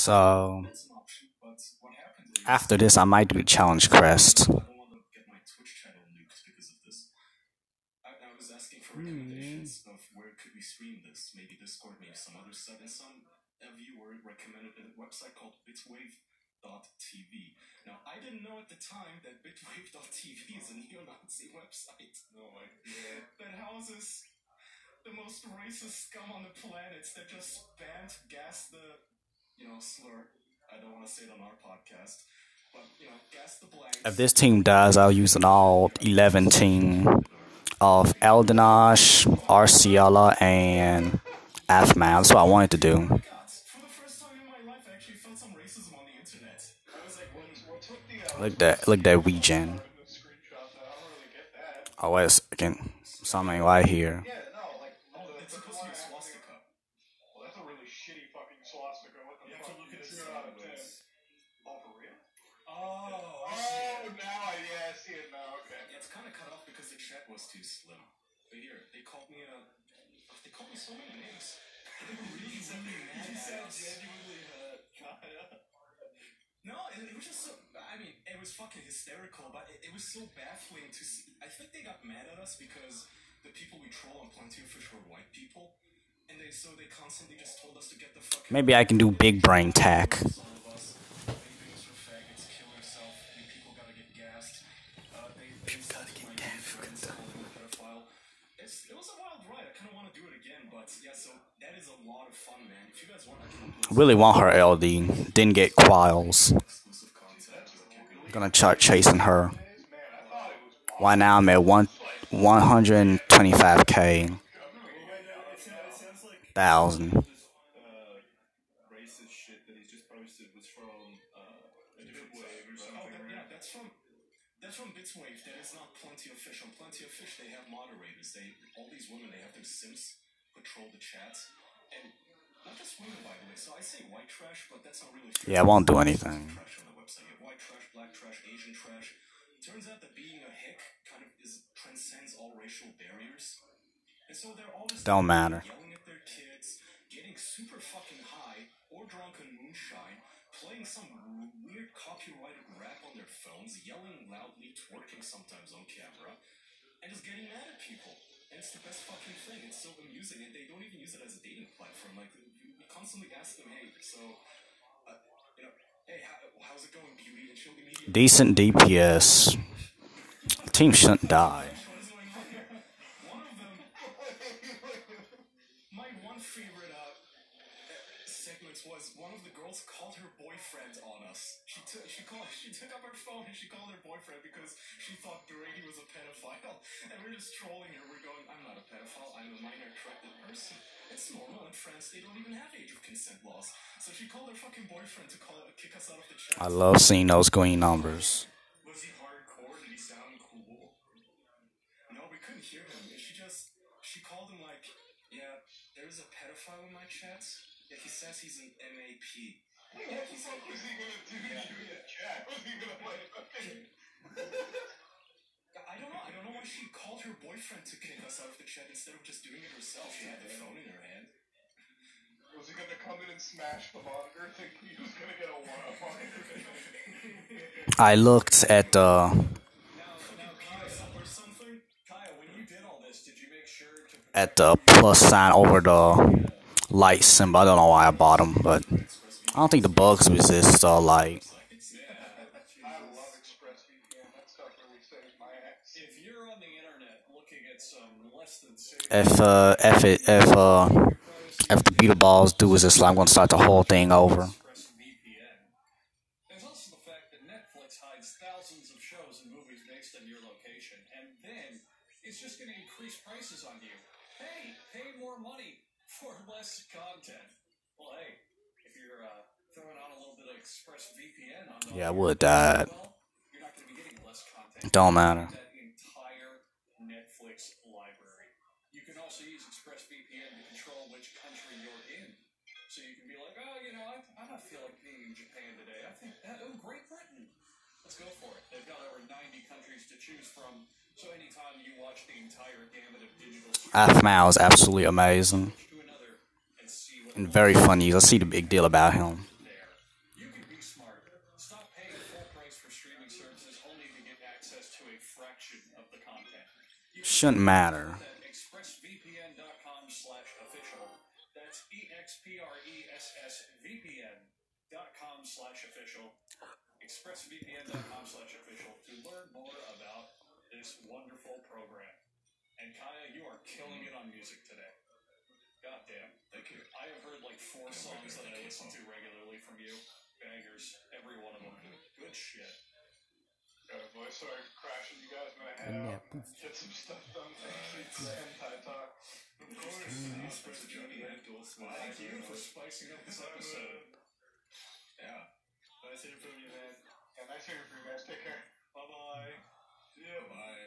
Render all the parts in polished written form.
So after this, I might do the challenge quest. If this team dies, I'll use an all 11 team of Eldenash, Arciela, and Athman. That's what I wanted to do. Look at that regen. Oh wait a second. Something right here. Maybe I can do big brain tack. Really want her LD. Didn't get Quiles. Gonna start chasing her. Right now I'm at 125k. 1,000. Yeah, I won't do anything. Don't matter. Decent DPS. Team shouldn't die. I love seeing those green numbers. I looked at the plus sign over the light symbol. I don't know why I bought them, but I don't think the bugs resist light. If the beetle balls do is this, I'm gonna start the whole thing over. Yeah, I would have died. Don't matter. Athmao is absolutely amazing and very funny. I see the big deal about him. shouldn't matter. expressvpn.com/official. That's expressvpn.com/official. expressvpn.com/official to learn more about this wonderful program. And Kaya, you are killing it on music today. God damn. Thank you. I have heard like 4 songs that I listen to regularly from you. Bangers. Every one of them. Good shit. Boy, sorry for crashing you guys, but I had to get some stuff done. Thanks. Hentai talk. Of course. Thank you for spicing up this episode. Yeah. Nice hearing from you, man. Yeah, nice hearing from you guys. Take care. Bye-bye. Yeah. Bye.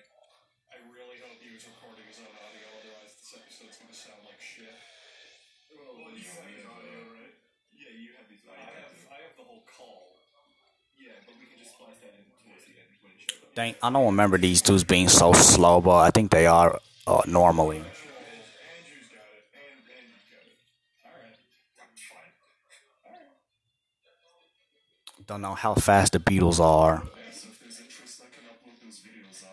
I really hope he was recording his own audio, otherwise this episode's gonna sound like shit. Well, you have his audio, right? Yeah, you have his audio. I have the whole call. Yeah, but we can just splice that in towards the end when it shows up. Dang, I don't remember these dudes being so slow, but I think they are normally. Andrew's got it. Andrew's got it. Alright. I'm fine. Alright. Don't know how fast the Beatles are. Yeah, so if there's interest, I can upload those videos.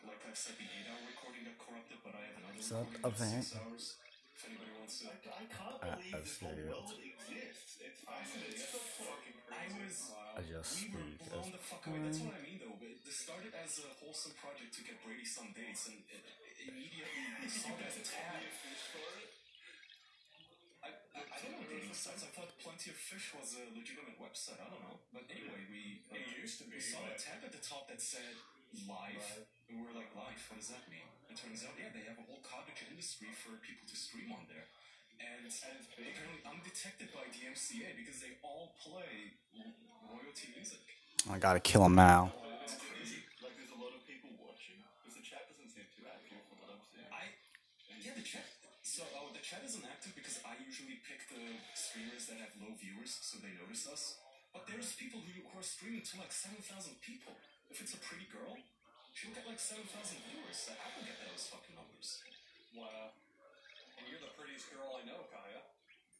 Like I said, the 8-hour recording got corrupted, but I have another recording that's 6 hours. If anybody wants to. I can't believe this whole world exists. It's fascinating. It's so fucking crazy. We were blown the fuck away. That's what I mean, though. This started as a wholesome project to get Brady some dates, and immediately we saw that tab. I don't know dating sites. I thought Plenty of Fish was a legitimate website. I don't know. But anyway, it used to be. We saw a tab at the top that said live. And we were like, live? What does that mean? It turns out, yeah, they have a whole cottage industry for people to stream on there. And apparently undetected by the MCA because they all play royalty music. I gotta kill him now. It's crazy. Like, there's a lot of people watching. Because the chat doesn't seem too active from what I'm seeing. Yeah, the chat. So, the chat isn't active because I usually pick the streamers that have low viewers so they notice us. But there's people who are streaming to like 7,000 people. If it's a pretty girl, she'll get like 7,000 viewers. I don't get those fucking numbers. Wow. And you're the prettiest girl I know, Kaya.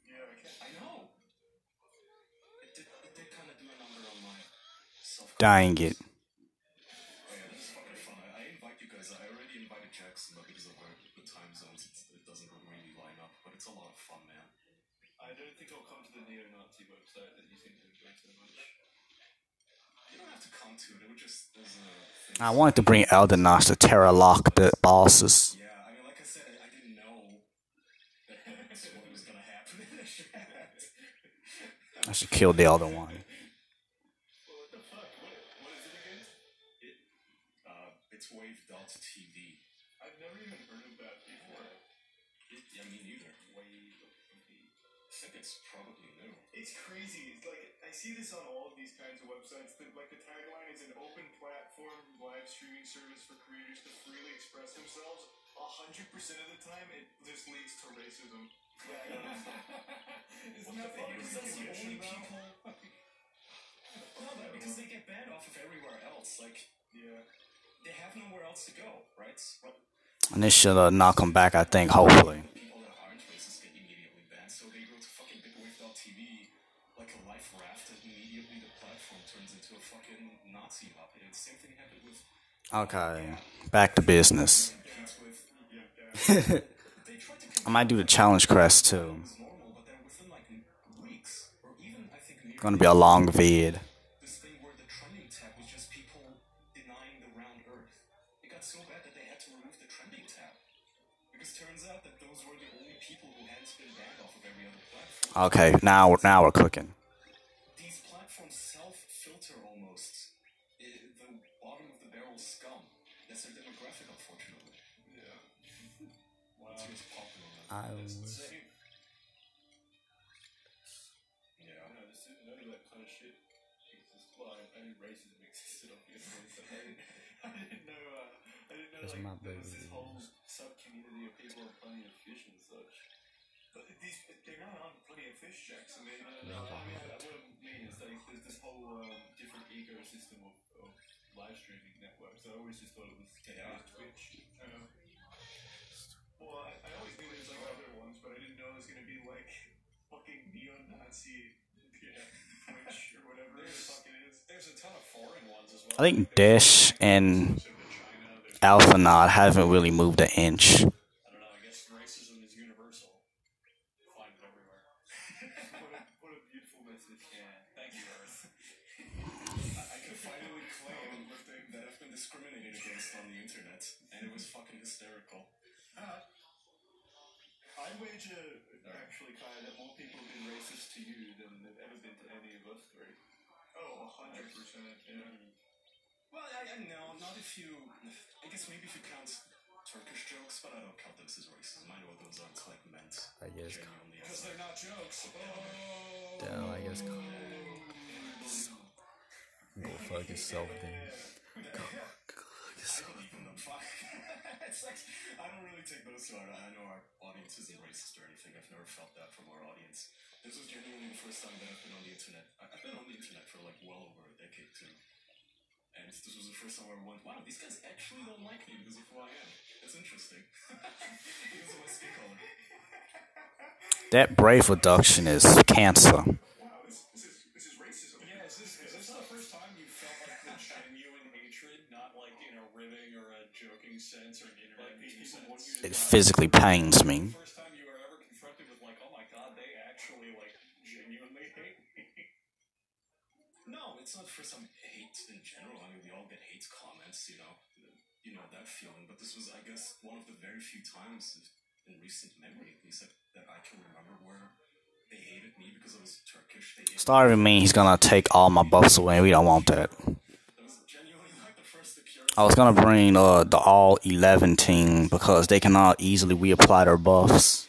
Yeah, I know. It did kind of do a number on my self-confidence. Dang it. Oh yeah, this is fucking fun. I invite you guys. I already invited Jackson, but because of the time zones, it doesn't really line up. But it's a lot of fun, man. I don't think I'll come to the neo-Nazi website that you seem to enjoy so much. You don't have to come to it. It would just there's a. I wanted to bring Elden Nash to terror-lock the bosses. Yeah, I mean, like I said, I didn't know that's what was gonna happen in the chat. I should kill the other one. Well, what the fuck? What is it again? It's Wave.tv. I've never even heard of that before. Yeah, me neither. Wave.tv. I think it's probably new. It's crazy. It's like, I see this on all of these kinds of websites. Like, the tagline is an open platform live streaming service for creators to freely express themselves. 100% of the time, it just leads to racism. Yeah, Isn't that funny? Because that's the only people. No, but because they get banned off of everywhere else. Like, yeah, they have nowhere else to go, right? And this should knock him back, I think, hopefully. People that aren't racist get immediately banned, so they go to fucking BigWave.tv like a life raft, and immediately the platform turns into a fucking Nazi hub. And the same thing happened with. Okay, back to business. With I might do the challenge quest too. normal, but then within like weeks, or even I think near Gonna be a long vid. this thing where the trending tab was just people denying the round earth. It got so bad that they had to remove the trending tab. Because turns out that those were the only people who hadn't been banned off of every other platform. Okay, now we're cooking. These platforms self-filter almost the bottom of the barrel scum. That's their demographic, unfortunately. yeah. Wow. It's just popular. I Yeah. No, this is none of that kind of shit exists. Well, I knew racism existed, obviously. So I didn't know That's like my there was baby. this whole sub-community of people on Plenty of Fish and such. But they're not on Plenty of Fish, Jackson. What I mean is like there's this whole different ecosystem of live streaming networks. I always just thought it was Twitch. Well, I always knew there was like other ones, but I didn't know it was gonna be like fucking neo-Nazi Twitch or whatever the fuck it is. There's a ton of foreign ones as well. think Dish and alpha nod haven't really moved an inch. I don't know. I guess racism is universal. You'll find it everywhere. What a beautiful message. Yeah. Thank you, Earth. I can finally claim that I've been discriminated against on the internet, and it was fucking hysterical. I'd wager, actually, Kaya, that more people have been racist to you than they've ever been to any of us three. Oh, 100%. Yeah. Well, I know, not if you... I guess maybe if you count Turkish jokes, but I don't count those as racism. I know those aren't, like, meant I guess. genuinely Because as... they're not jokes. Damn, I guess. Go fuck yourself, then. I don't even know. Fuck. It's like, I don't really take those to heart. I know our audience isn't racist or anything. I've never felt that from our audience. This was genuinely the first time that I've been on the internet. I've been on the internet for like well over a decade too. And this was the first time where I went, wow, these guys actually don't like me because of who I am. It's interesting. Because of my skin color. That brave reduction is cancer. Wow, this is racism. Yeah, is this the first time you felt like the genuine hatred, not like in a ribbing or a joking sense or an internet sense? It physically pains me. First time you were ever confronted with like, oh my god, they actually like genuinely hate me. No, it's not the first time hate in general. I mean, we all get hate comments, you know that feeling. But this was, I guess, one of the very few times in recent memory, at least, that I can remember where they hated me because I was Turkish. Starting to mean he's gonna take all my buffs away. We don't want that. That was genuinely like the first appearance. I was gonna bring the all 11 team because they cannot easily reapply their buffs.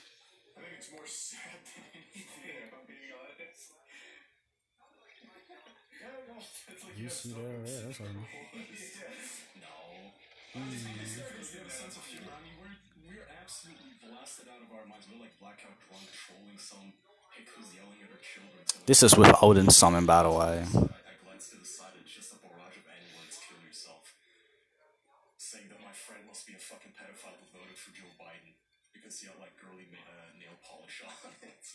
I think it's more sad than anything, if I'm being honest. It's like You see that? Yeah, that's what I mean. We're absolutely blasted out of our minds. We're like blackout drunk, trolling some hick who's yelling at her children. This is with Odin summon, by the way. I glanced to the side. It's just a barrage of N words. Kill yourself. Saying that my friend must be a fucking pedophile who voted for Joe Biden because he had like girly nail polish on it.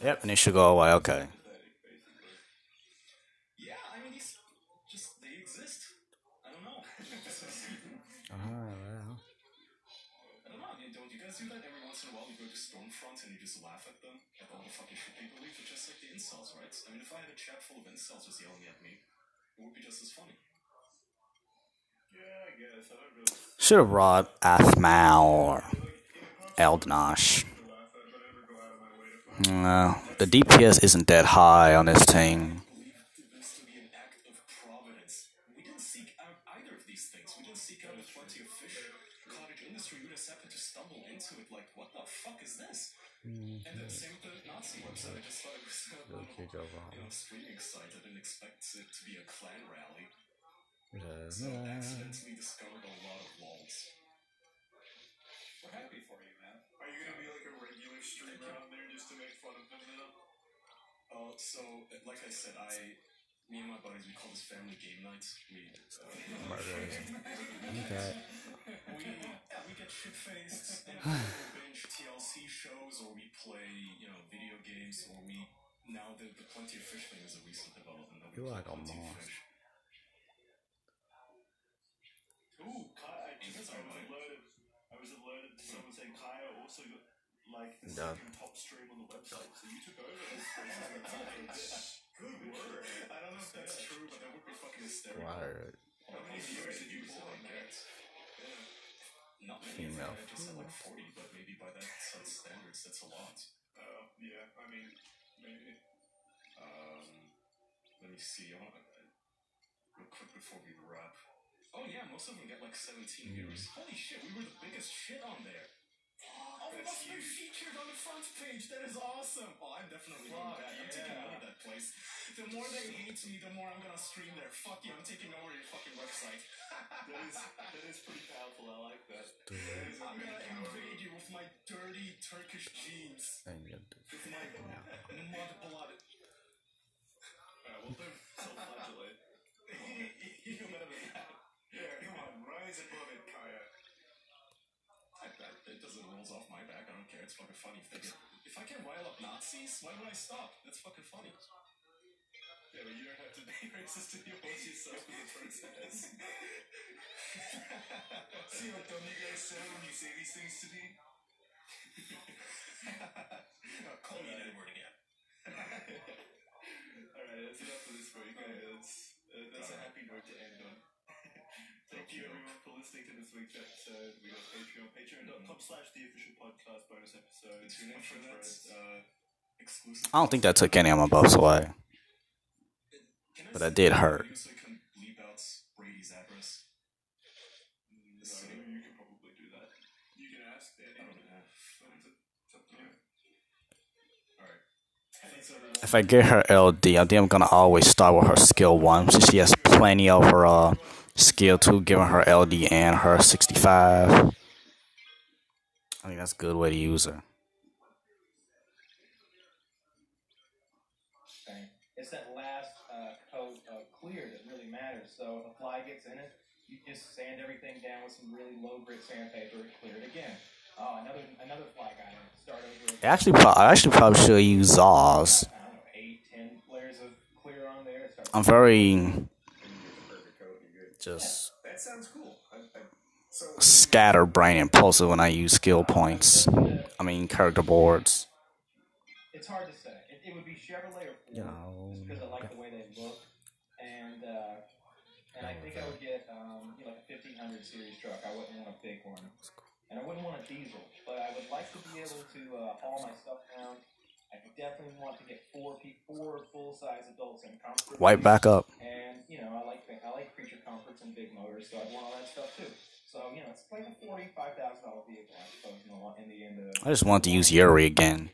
Yep, and it should go away. Okay. Yeah, I mean, they exist. I don't know. I don't know. Don't you guys do that every once in a while? You go to Stormfront and you just laugh at them, at all the fucking shit they believe. It's just like the incels, right? I mean, if I had a chat full of incels just yelling at me, it would be just as funny. Yeah, I guess. I don't really... Should have brought Athmal or Eldnash. The DPS isn't that high on this team. This to be an act of providence. We didn't seek out either of these things. We didn't seek out a plenty of fish cottage industry. We just happened to stumble into it like, what the fuck is this? And then same with the Nazi website. I just thought it was a streaming site. I didn't expect it to be a clan rally. So I accidentally discovered a lot of lols. We're happy for you, man. Are you gonna be like a regular streamer on there just to make fun of them now? So, like I said, me and my buddies, we call this family game nights. We get shit-faced and we binge TLC shows, or we play, video games, or now the Plenty of Fish thing is a recent development. You like a moss. Ooh, Kaya, I was alerted to someone saying Kaya also got like the second top stream on the website, so you took over this. Good work. I don't know if that's true, but that would be fucking hysterical. Word. How many viewers did you pull on that? Not many. Female. I just had like 40, but maybe by that site's standards, that's a lot. Yeah, I mean, maybe. Let me see. I want real quick before we wrap. Oh yeah, most of them get like 17 viewers. Holy shit, we were the biggest shit on there. Oh, we must have been featured on the front page. That is awesome. Oh, I'm definitely going back. I'm taking over that place. The more they hate me, the more I'm gonna stream there. Fuck you, I'm taking over your fucking website. that is pretty powerful. I like that. I'm gonna invade you with my dirty Turkish jeans. With my mud blood. Well, don't self-flagellate. You're better than that. Yeah, come on, rise above it, Kaya. It doesn't rolls off my back. I don't care. It's fucking funny. If I can rile up Nazis, why would I stop? That's fucking funny. Yeah, but you don't have to be racist to your horse yourself with the princess. See how dumb you guys sound when you say these things to me? Call me an N-word again. Alright, that's enough for this week. That's a happy note to end on. Thank you everyone for listening to this week's episode. We got Patreon, patreon.com/theofficialpodcast bonus episode. Tune in for that exclusive. I don't think that took any of my buffs away, but that did hurt. So you can bleep out Brady's address. You can probably do that. You can ask Danny. I don't know. It's up to you. Alright. If I get her LD, I think I'm gonna always start with her skill 1, since she has plenty of her skill 2, giving her LD and her 65. I think that's a good way to use her. It's that last coat of clear that really matters. So if a fly gets in it, you just sand everything down with some really low grit sandpaper and clear it again. Oh, another fly got in it. Start over again. I actually probably should use Zaws. I don't know, 8, 10 layers of clear on there. I'm very just. That sounds cool. So scatterbrain impulsive when I use skill points. I mean character boards. It's hard to say. It would be Chevrolet or Ford, just because I like the way they look, and I think I would get like a 1500 series truck. I wouldn't want a big one, and I wouldn't want a diesel, but I would like to be able to haul my stuff down. I definitely want to get four full-size adults in comfort. Wipe back up. And I like creature comforts and big motors, so I'd want all that stuff too. So it's like a $45,000 vehicle, I suppose, in the end of. I just want to use Yuri again.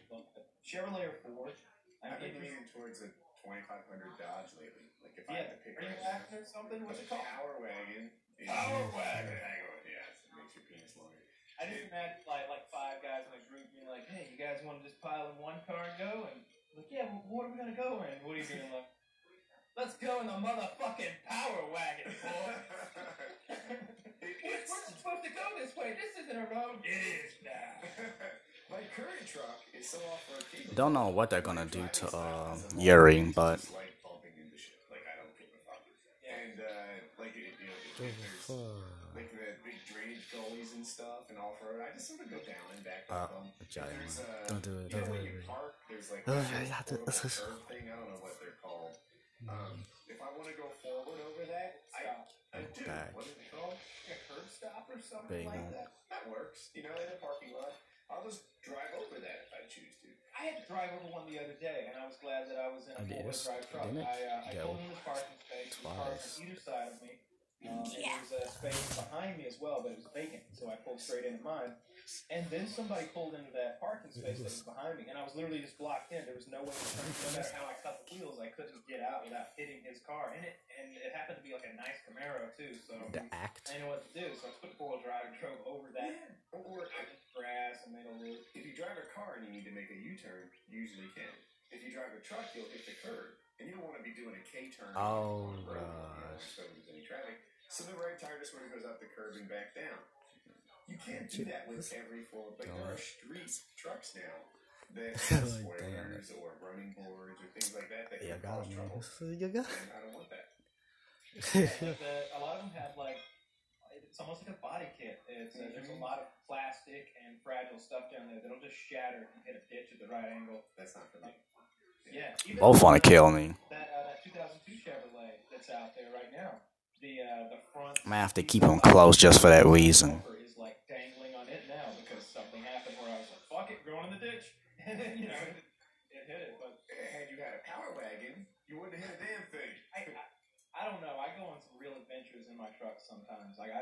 Chevrolet or Ford. I've been leaning towards a 2500 Dodge lately. Like if I had to pick are you acting or something? What's it called? Power wagon. Power wagon. Yeah, it makes your penis longer. I just imagine like 5 guys in a group being like, "Hey, you guys want to just pile in one car and go?" And like, "Yeah, well, what are we gonna go in?" What are you doing? Like, "Let's go in the motherfucking power wagon, boy." We're supposed to go this way. This isn't a road. It is now. My current truck is so off-road capable. Don't know what they're gonna do to Yuri, but Like bumping into shit. Like I don't give a fuck. And like there's like the big drainage gullies and stuff and off-road. I just sort of go down and back up them. don't do it. When you park, there's like a curve thing. I don't know what they're called. If I want to go forward over that, I do. What is it called? A curb stop or something like that. That works. In a parking lot. I'll just drive over that if I choose to. I had to drive over one the other day, and I was glad that I was in a four-wheel drive truck. I pulled in this parking space. The cars on either side of me. And there was a space behind me as well, but it was vacant, so I pulled straight into mine. And then somebody pulled into that parking space that was behind me, and I was literally just blocked in. There was no way to turn. No matter how I cut the wheels, I couldn't get out without hitting his car. And it happened to be like a nice Camaro too, so I didn't know what to do. So I put four-wheel drive and drove over that. Or grass and made a loop. If you drive a car and you need to make a U-turn, you usually can. If you drive a truck, you'll hit the curb, and you don't want to be doing a K-turn. Oh, so there's any traffic. So the right tire just sort of goes up the curb and back down. You can't do that with every four. Like there are street trucks now that have squares or running boards or things like that can cause trouble. And I don't want that. A lot of them have it's almost like a body kit. There's a lot of plastic and fragile stuff down there that'll just shatter and hit a ditch at the right angle. That's not for me. Yeah. both want to kill me. That 2002 Chevrolet that's out there right now. The front. I'm gonna have to keep them close just for that reason. Is like dangling on it now because something happened where I was like, "Fuck it, going in the ditch," and then it hit it. But had you had a power wagon, you wouldn't hit a damn thing. I don't know. I go on some real adventures in my truck sometimes. Like I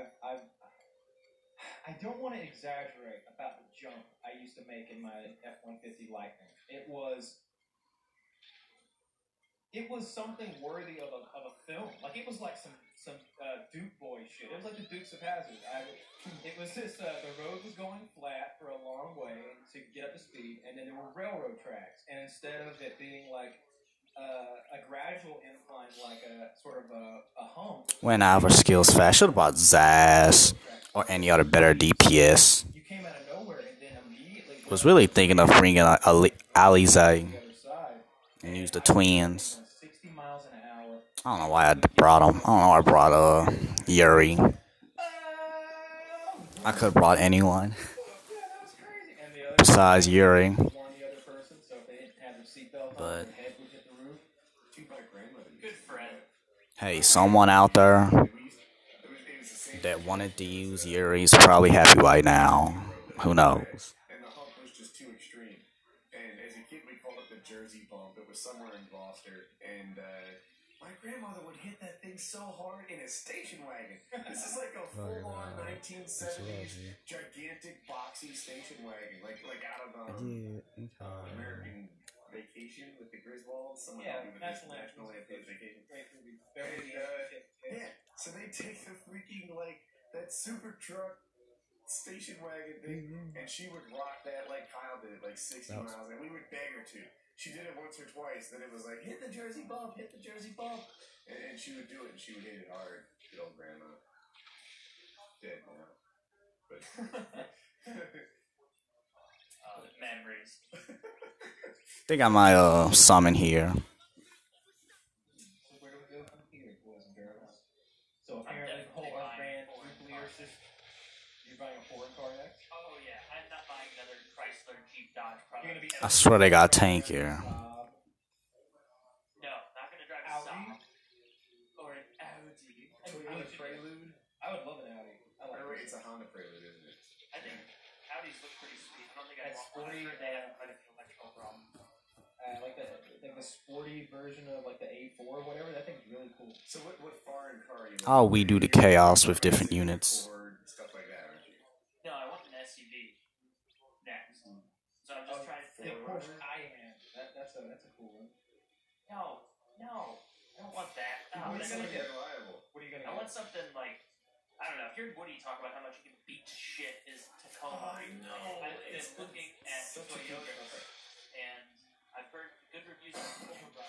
don't want to exaggerate about the jump I used to make in my F-150 Lightning. It was something worthy of a film. Like it was like some Duke boy shit. It was like the Dukes of Hazzard. It was just the road was going flat for a long way to get up to speed, and then there were railroad tracks. And instead of it being like a gradual incline, like a sort of a hump. When I have her skills fast, I should have bought Zaz or any other better DPS. You came out of nowhere and then immediately. Was really thinking of bringing Alize and use the twins. 60 miles an hour. I don't know why I brought them. I don't know why I brought Yuri. I could have brought anyone Yeah, that was crazy. And the other besides Yuri, warn the other person, so if they didn't have their seatbelt on, but their head would hit the roof. Good friend. hey, someone out there that wanted to use Yuri's probably happy right now. Who knows? And the hump was just too extreme. And as a kid, we called it the Jersey bump. It was somewhere in Gloucester. And my grandmother would hit that thing so hard in a station wagon. This is like a full-on 1970s gigantic boxy station wagon. Like out of American Vacation with the Griswolds. Someone Yeah, help me with this. National Lampoon's Vacation. Great movie. And, yeah, so they take the freaking, like, that super truck station wagon thing, and she would rock that like Kyle did, like 60 miles, and we would beg her to. She did it once or twice, then it was like, hit the Jersey bump, hit the Jersey bump. And she would do it, and she would hit it hard. Good old grandma. Dead now. But... memories. Think I might summon here. So where do we go from here, boys and girls? So apparently the whole Earth band nuclear system. You're buying a foreign car next? Oh yeah, I'm not buying another Chrysler Jeep Dodge product. You're gonna be I swear they got a tank here. No, not gonna drive a Audi? Saab or an Audi. Toyota Prelude? I would love an Audi. I like Wait, it's a Honda Prelude, isn't it? I think Audis look pretty sweet. I don't think I That's want one. I'm sporty. sure they have quite a few electrical problems. like the sporty version of like the A4 or whatever. That thing's really cool. So what foreign car are you Oh, we do the chaos with different units. Ford, stuff like that, aren't you? No, I want an SUV next. So I'm just trying to The Porsche Cayenne. That's a cool one. No, I don't want that. No, What are you that's gonna like, get? Reliable. What are you gonna I get? want something like, I don't know, if you're Woody talk about how much you can beat to shit is Tacoma. I know. I've been looking at Such a good Toyota, car. and I've heard good reviews on Overrun.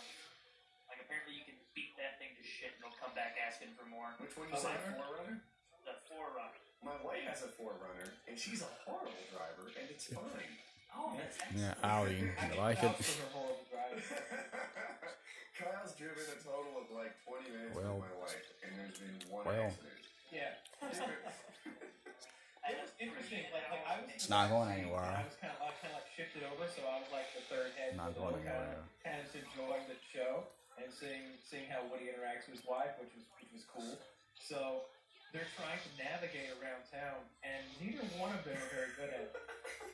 Like, apparently you can beat that thing to shit and it'll come back asking for more. Which one you say? Forerunner? The Forerunner. My wife has a Forerunner, and she's a horrible driver, and it's fine. Oh, that's Yeah, excellent. Audi. I like it. Vouch for her horrible driving. Kyle's driven a total of like 20 minutes Well. with my wife, and there's been one Well. accident. Yeah. I It was interesting. Like I was. It's not going anywhere. I was kind of like shifted over, so I was like the third head. Not so going kind anywhere. of just enjoying the show and seeing how Woody interacts with his wife, which was cool. So they're trying to navigate around town, and neither one of them are very good at it.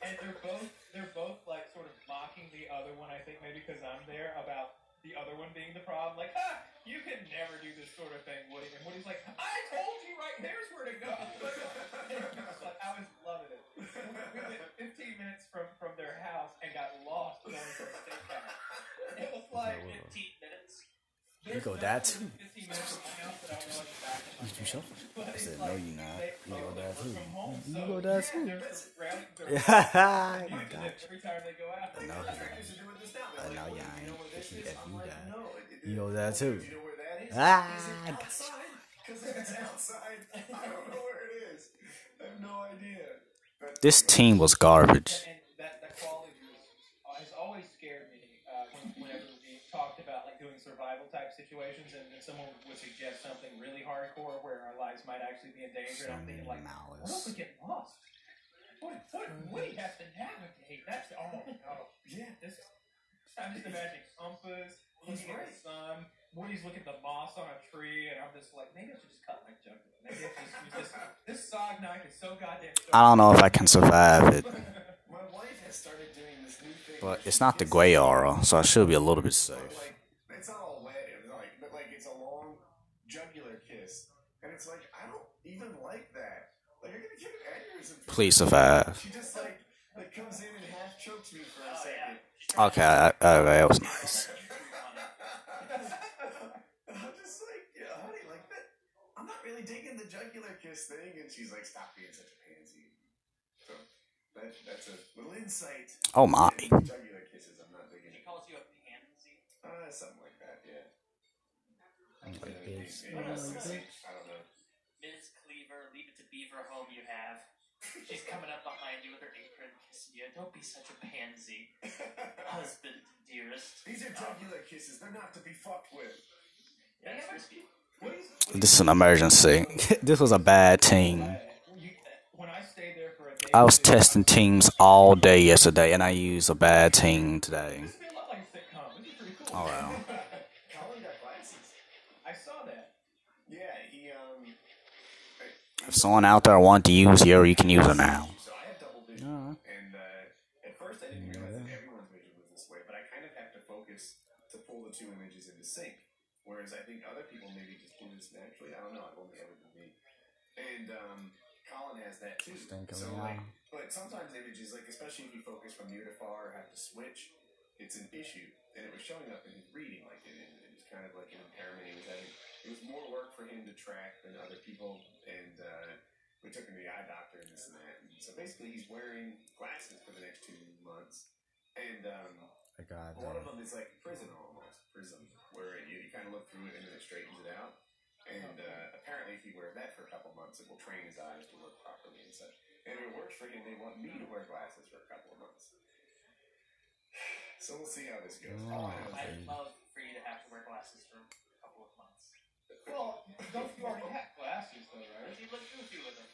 And they're both like sort of mocking the other one. I think maybe because I'm there about the other one being the problem. Like, you can never do this sort of thing, Woody. And Woody's like, I told you right there's where to go. Like, I was loving it. We went 15 minutes from their house and got lost going to a steakhouse. It was like 15 minutes. You go that too. 15 minutes from my house that I was back in my You sure? But I it's said, like, no, you not. You go there too. from home, You so go there too. they're surrounding their Yeah, using it every time they go out. I know you Used to do it this now. I know Like, you "Well, ain't. know where this If you is?" ever I'm do like, that. "No, You go there too. Do you know where that is? Ah, Is it outside? Because if it's outside, I don't know where it is. I have no idea. But This team was garbage. And that quality has always scared me whenever we talked about like doing survival type situations, and then someone would suggest something really hardcore where our lives might actually be in danger. And I'm thinking like, what if we get lost? What Woody has to navigate? That's oh yeah, this. I'm just imagining Umpus looking at the sun. Woody's looking at the moss on a tree, and I'm just like, maybe I should just cut my jugular. Maybe I should just this sog knife is so goddamn sharp. I don't know if I can survive it, my wife has started doing this new thing. but it's not the gray aura, so I should be a little bit safe. Like, it's not all wet, but like it's a long jugular kiss, and it's like I don't even like that. Like I'm gonna get an aneurysm. Please survive. She just like comes in and half chokes me for a second. Okay, that was nice. I'm just like, yeah, honey, like that. I'm not really digging the jugular kiss thing, and she's like, stop being such a pansy. So that's a little insight. Oh my. Jugular kisses, I'm not digging He it. calls you a pansy. Something like that, yeah. Like this. Maybe I don't know. Ms. Cleaver, leave it to Beaver home you have. She's coming up behind you with her apron kissing you. Don't be such a pansy. Husband, dearest. These are jugular kisses. They're not to be fucked with. That's risky. This is an emergency. This was a bad team. When I I was testing teams all day yesterday, and I used a bad team today. This would be a lot like a sitcom. This is pretty cool. Oh well. Colin got glasses. I saw that. Yeah, he If someone out there wants to use Yuri, you can use it now. So I have double vision, and at first I didn't realize that everyone's vision was this way, but I kind of have to focus to pull the two images into sync. Whereas I think other people maybe just do this naturally. I don't know. I've only ever been me. And Colin has that too. So like, but sometimes images, like especially if you focus from near to far or have to switch, it's an issue. And it was showing up in his reading, like it was kind of like an impairment he was having. It was more work for him to track than other people, and we took him to the eye doctor and this and that. And so basically, he's wearing glasses for the next 2 months, and one of them is like prism, where you kind of look through it and then it straightens it out. And apparently, if he wears that for a couple months, it will train his eyes to work properly and such. And if it works for him, they want me to wear glasses for a couple of months. So we'll see how this goes. I'd love for you to have to wear glasses for a couple of months. Well, don't you already have glasses though, right? You look goofy with them.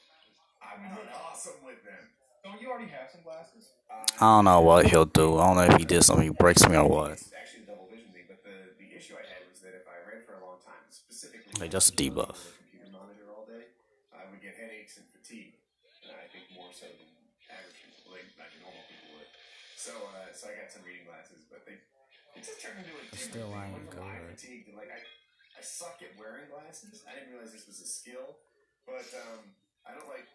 I would look awesome with them. Don't you already have some glasses? I don't know what he'll do. I don't know if he did something, he breaks me or what. It's actually a double vision thing, but the issue I had was that if I read for a long time, specifically Like just a debuff. on the computer monitor all day, I would get headaches and fatigue. I think more so than average people, like normal people would. So I got some reading glasses, but it just turned into a different Still thing. ain't From eye good. fatigue to I suck at wearing glasses. I didn't realize this was a skill, but I'm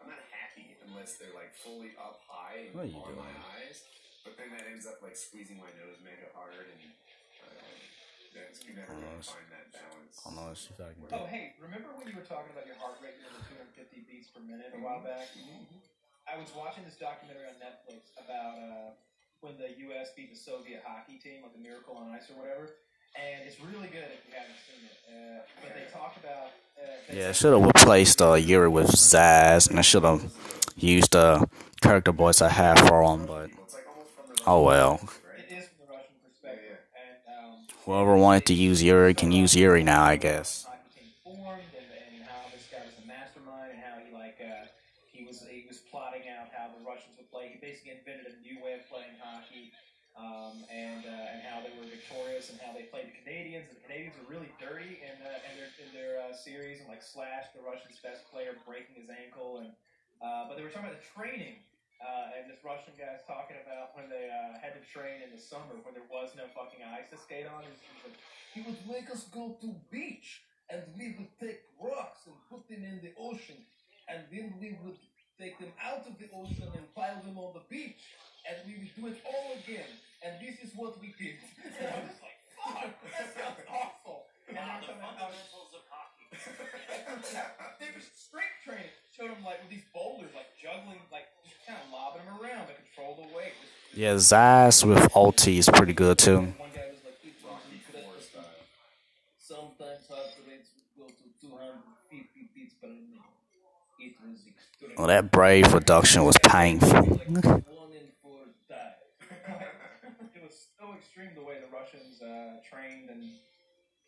not happy unless they're like fully up high and What are you on my doing? eyes. But then that ends up like squeezing my nose mega hard, and you never really find that balance. I don't know if I can do Oh, hey, remember when you were talking about your heart rate being over 250 beats per minute a while back? I was watching this documentary on Netflix about when the U.S. beat the Soviet hockey team, like the Miracle on Ice or whatever. And it's really good if you haven't seen it. But they talk about... Yeah, I should have replaced Yuri with Zaz, and I should have used the character voice I have for him, but oh well. It is from the Russian perspective. And Whoever wanted to use Yuri can use Yuri now, I guess. hockey team formed, and how this guy was a mastermind, and how he was plotting out how the Russians would play. He basically invented a new way of playing hockey, and how they were victorious, and how they played the Canadians. And the Canadians were really dirty in their series, and like slashed the Russians' best player, breaking his ankle. And but they were talking about the training. And this Russian guy's talking about when they had to train in the summer when there was no fucking ice to skate on. He would make us go to beach, and we would take rocks and put them in the ocean, and then we would take them out of the ocean and pile them on the beach, and we would do it all again. And this is what we did. And I was like, fuck, that sounds awful. And Wow, they're the talking about fundamentals of hockey. they were strength training. Showed them like with these boulders, like juggling, like just kind of lobbing them around to control the weight. Yeah, Zaz with ulti is pretty good too. One guy was like, sometimes heart rates go to 250 beats per minute. It was extreme. Well, that brave reduction was painful. 1 in 4 died. It was so extreme the way the Russians trained and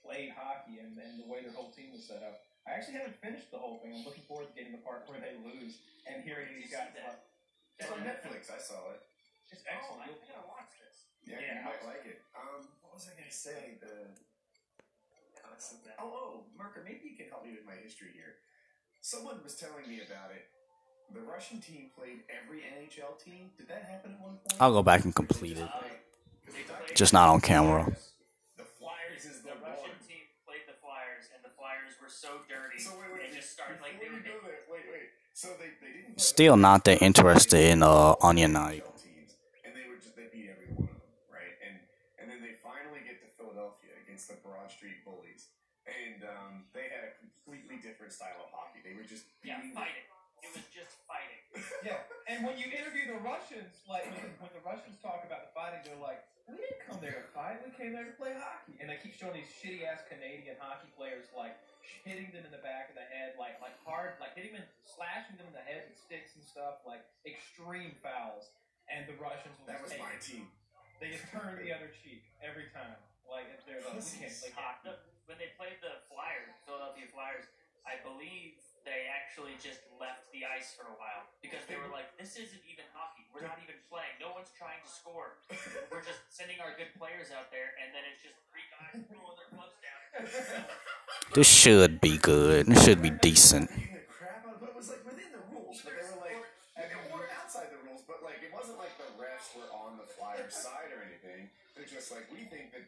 played hockey, and the way their whole team was set up. I actually haven't finished the whole thing. I'm looking forward to getting the part where they lose and hearing these guys. It's on Netflix. I saw it. It's excellent. I gotta watch this. Yeah, you might like it. What was I gonna say? Marker, maybe you can help me with my history here. Someone was telling me about it. The Russian team played every NHL team. Did that happen at one point? I'll go back and complete it. Just not on camera. The Flyers is the Russian one. team played the Flyers, and the Flyers were so dirty. So they just started like they before were. you go there, wait. So they didn't. Still not that interested in Onion Knight. Teams, and they beat every one of them, right? And then they finally get to Philadelphia against the Broad Street Bullies, and they had a completely different style of hockey. They were just beating. Fighting. It was just fighting. Yeah, and when you interview the Russians, like when the Russians talk about the fighting, they're like, "We didn't come there to fight. We came there to play hockey." And they keep showing these shitty ass Canadian hockey players like hitting them in the back of the head, like hard, like hitting them, slashing them in the head with sticks and stuff, like extreme fouls. And the Russians will That was just my team. They just turn the other cheek every time. Like they're like, we can't play hockey. When they played the Flyers, Philadelphia Flyers, I believe they actually just left the ice for a while because they were like, "This isn't even hockey. We're not even playing. No one's trying to score. We're just sending our good players out there, and then it's just three guys throwing their gloves down." This should be good. This should be decent. But it was like within the rules. But they were like, or outside the rules. But like, it wasn't like the refs were on the Flyers' side or anything. They're just like, we think that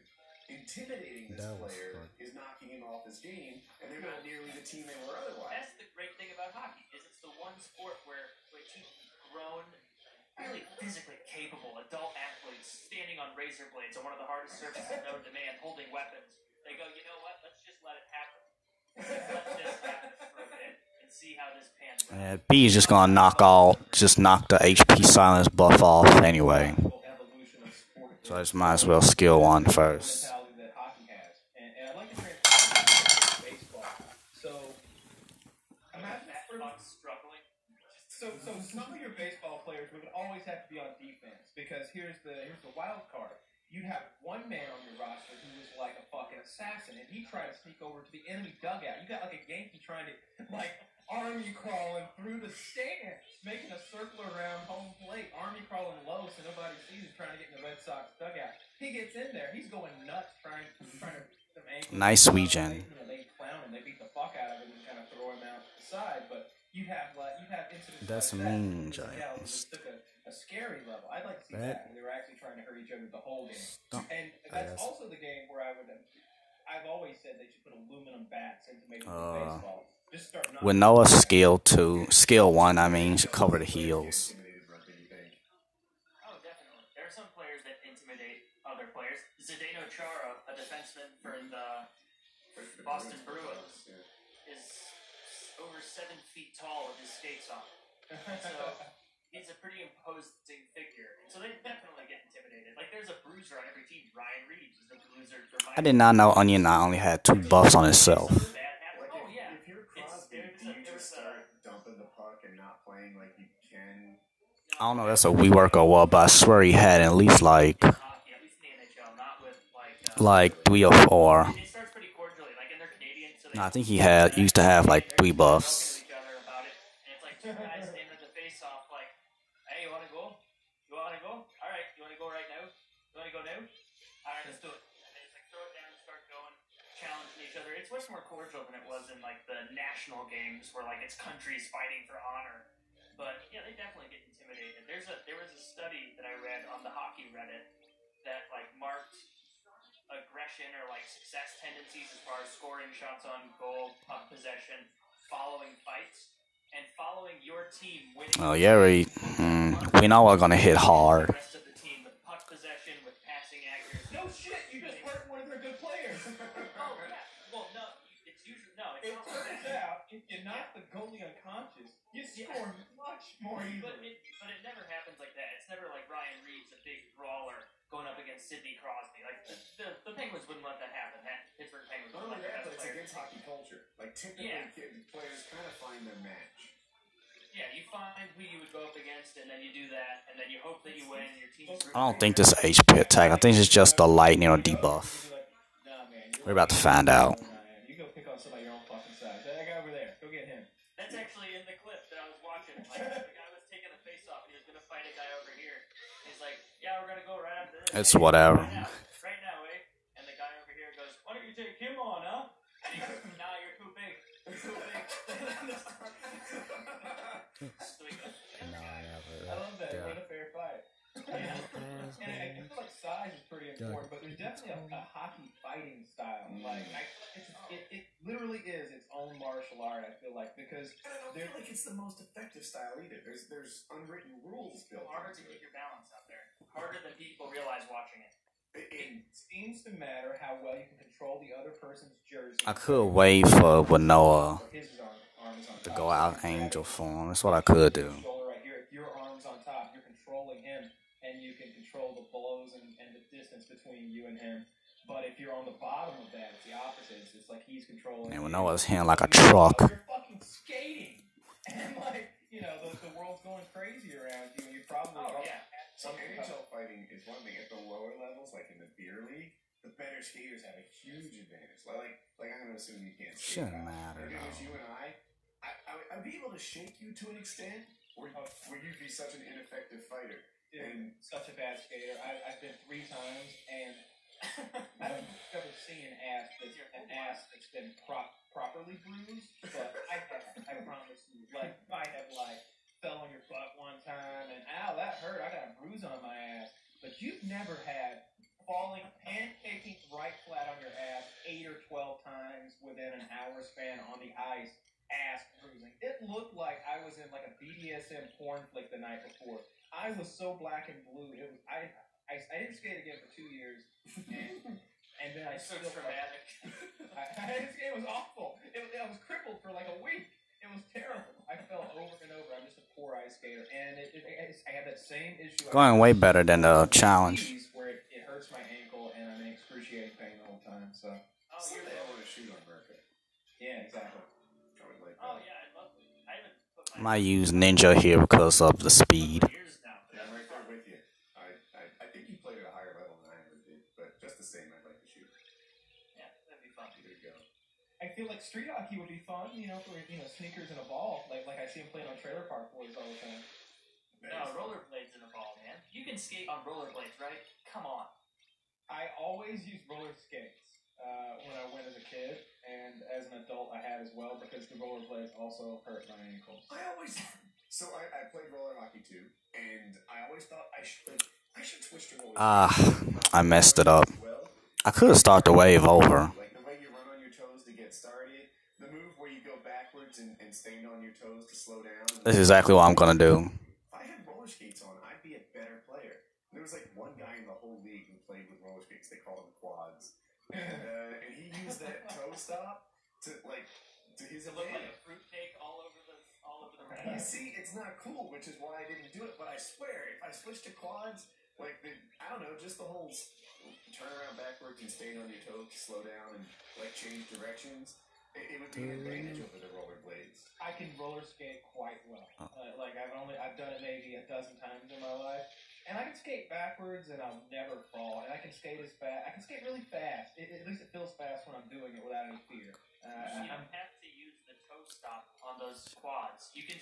intimidating this player is knocking him off his game, and they're not nearly the team they were otherwise. That's the great thing about hockey is it's the one sport where two grown, really physically capable adult athletes standing on razor blades on one of the hardest surfaces known to man, holding weapons. They go, you know what? Let's just let it happen. Let's just happen for a bit and see how this pans out. B is just gonna knock the HP silence buff off anyway. So I just might as well skill 1 first. So some of your baseball players would always have to be on defense because here's the wild card. You have one man on your roster who is like a fucking assassin, and he tried to sneak over to the enemy dugout. You got like a Yankee trying to like army crawling through the stands, making a circle around home plate, army crawling low so nobody sees him, trying to get in the Red Sox dugout. He gets in there, he's going nuts trying to some ankles. Nice Ouija. They clown him, they beat the fuck out of him and kind of throw him out the side, but you have incidents that's like mean, that. Giant. Just took a scary level. I'd like to see that when they were actually trying to hurt each other the whole game. And that's also the game where I've always said they should put aluminum bats into Major League Baseball. Just start with Noah's skill 1, I mean, should cover the heels. Oh, definitely. There are some players that intimidate other players. Zdeno Chara, a defenseman for the Boston Bruins, is over 7 feet tall with his skates on. So he's a pretty imposing figure. So they definitely get intimidated. Like there's a bruiser on every team. Ryan Reeves is the bruiser. I did not know Onion not only had 2 buffs on himself. Oh yeah. If you're Crosby, do you just start dumping the puck and not playing like you can? I don't know if that's a WeWork or what, but I swear he had at least like 3 or 4. It starts pretty cordially. Like in their Canadian, so No, I think he used to have like 3 buffs. Two guys standing at the face-off like, hey, you want to go? You want to go? All right, you want to go right now? You want to go now? All right, let's do it. And they just like throw it down and start going, challenging each other. It's much more cordial than it was in like the national games where like it's countries fighting for honor. But yeah, they definitely get intimidated. There was a study that I read on the hockey Reddit that like marked aggression or like success tendencies as far as scoring shots on goal, puck possession, following fights. And following your team winning. Oh yeah, we know we're gonna hit hard. The rest of the team with puck possession, with passing accuracy. No shit, you just hurt one of their good players. Oh yeah. Well, no, it's usually no. It turns out if you knock the goalie unconscious, you score much more easily. But it never happens like that. It's never like Ryan Reeves, a big brawler, going up against Sidney Crosby. Like the Penguins wouldn't let that happen. That Pittsburgh Penguins. Not only that, but it's against hockey culture. Like typically, players kind of find their match. Yeah, you find who you would go up against, and then you do that, and then you hope that you win. Your team's. I don't think this is HP attack. I think it's just a lightning or debuff. We're about to find out. You go pick on somebody your own fucking size. That guy over there, go get him. That's actually in the clip that I was watching. Like the guy was taking a face off, and he was gonna fight a guy over here. He's like, "Yeah, we're gonna go right after this." It's whatever. Right now, eh? And the guy over here goes, "Why don't you take him on, huh?" And he goes, "Nah, you're too big. You're too big." So he goes, I love that. We're in a fair fight. And I feel like size is pretty important, but there's definitely a hockey fighting style. Like, it literally is its own martial art, I feel like, because I don't feel like it's the most effective style either. There's unwritten rules built. Harder to keep your balance out there. Harder than people realize watching it. It seems to matter how well you can control the other person's jersey. I could wait for Noah to go out angel form. That's what I could do. Right here. If your arm's on top, you're controlling him, and you can control the blows and the distance between you and him. But if you're on the bottom of that, it's the opposite. It's like he's controlling. And when Noah's hitting like a truck. You're fucking skating, and like the world's going crazy around you, and you probably. Oh yeah. Some NHL fighting is one thing. At the lower levels, like in the beer league, the better skaters have a huge advantage. Like I'm gonna assume you can't skate. Shouldn't matter though. You and I I'd be able to shake you to an extent where you'd be such an ineffective fighter. And such a bad skater. I've been 3 times, and I don't think I've ever seen an ass that's been properly bruised, but I promise you. Like, I have, like, fell on your butt one time, and ow, that hurt. I got a bruise on my ass. But you've never had falling, pancaking right flat on your ass 8 or 12 times within an hour span on the ice, ass bruising. It looked like I was in, like, a BDSM porn flick the night before. I was so black and blue. It was I didn't skate again for 2 years, and then I so still traumatic. I didn't skate. It was awful. I was crippled for like a week. It was terrible. I fell over and over. I'm just a poor ice skater, and I have that same issue. Going way better than the challenge. Where it hurts my ankle, and I'm in excruciating pain the whole time. So. Someday I want to shoot on America. Yeah, exactly. Oh yeah, I'd love to. I haven't put I might use Ninja here because of the speed. years now. Yeah, I'm right there with you. I think you played at a higher level than I ever did, but just the same, I'd like to shoot. Yeah, that'd be fun. There you go. I feel like street hockey would be fun, for sneakers and a ball, like I see them playing on trailer park boys all the time. No, rollerblades in a ball, man. You can skate on rollerblades, right? Come on. I always used roller skates when I went as a kid, and as an adult I had as well, because the rollerblades also hurt my ankles. So I played roller hockey too, and I always thought I should switch to roller. I messed it up. I could have started the wave over. Like the way you run on your toes to get started, the move where you go backwards and stand on your toes to slow down. That's exactly what I'm gonna do. If I had roller skates on, I'd be a better player. There was like one guy in the whole league who played with roller skates. They called them quads, and he used that toe stop to his It looked like advantage. a fruitcake all over the You see, it's not cool, which is why I didn't do it. But I swear, if I switched to quads, I don't know, just the whole turn around backwards and stand on your toes to slow down and change directions, it would be an advantage over the rollerblades. I can roller skate quite well. I've done it maybe a dozen times in my life, and I can skate backwards and I'll never fall. And I can skate really fast. At least it feels fast when I'm doing it without any fear. You don't have to use the toe stop on those quads. You can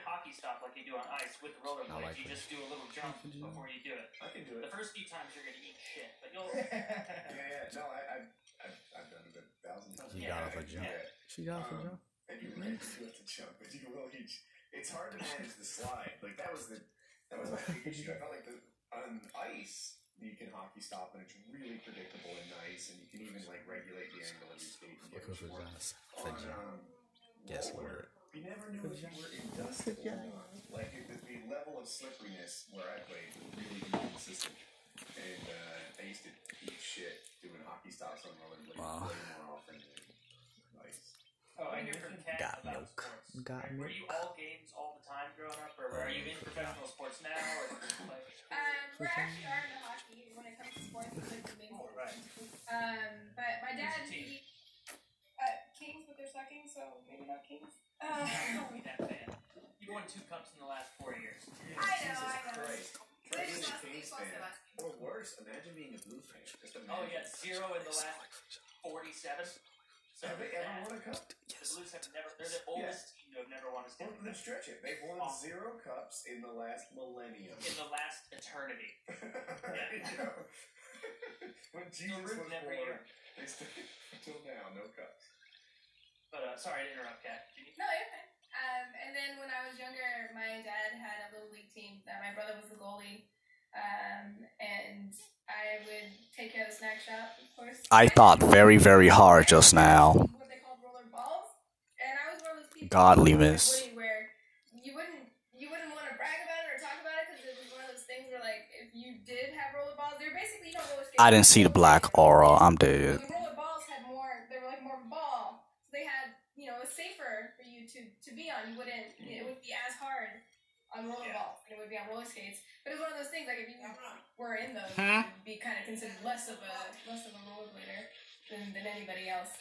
hockey stop like you do on ice with the rollerblades. You just do a little jump before you do it. I can do it. The first few times you're gonna eat shit, but you'll. Yeah. No, I've done it 1,000 times. She got off a jump. She got off a jump. And you really do have to jump, but you will each. It's hard to manage the slide. Like that was my big issue. I felt like on ice you can hockey stop and it's really predictable and nice, and you can even regulate the angle of your skate and get it work. Yes, roller, you never knew if you were in dust or not. Like the level of slipperiness where I played was really inconsistent, and I used to eat shit doing hockey stops on rollerblades way more often than ice. Oh, I hear from Kat Got about milk. sports. Got Were milk. you all games all the time growing up, or are you in professional sports now? Or We're actually are into hockey when it comes to sports. It's like the main sport. right. But my dad, Who's your team? Kings, but they're sucking, so maybe not Kings. Don't be that fan. You won 2 cups in the last 4 years. I know. Christ. They Being just a lost me Kings plus fan. the last Or worse, imagine being a Blue fan. Just imagine. Oh, yeah, 0 in the last 47. So Have they ever won a cup? The Blues have never. They're the oldest team to have never won a Stanley Well, then Cup stretch it. They've won 0 cups in the last millennium. in the last eternity. There you go. When Jesus was root every born, year. they stayed until now, no cups. But sorry to interrupt, Kat. No, you're fine. And then when I was younger, my dad had a little league team that my brother was the goalie. And I would take care of the snack shop, of course. I thought very, very hard just now. What they called roller balls. And I was one of those people Godliness. where you wouldn't want to brag about it or talk about it, because it was one of those things where, like, if you did have roller balls, they were basically, roller skates. I didn't see the black aura. I'm dead. The roller balls had more, they were like more of a ball. So they had, it was safer for you to be on. You wouldn't, it would be as hard on roller balls than it would be on roller skates. But it was one of those things, like, if you were in those, you'd be kind of considered less of a rollerblader than anybody else.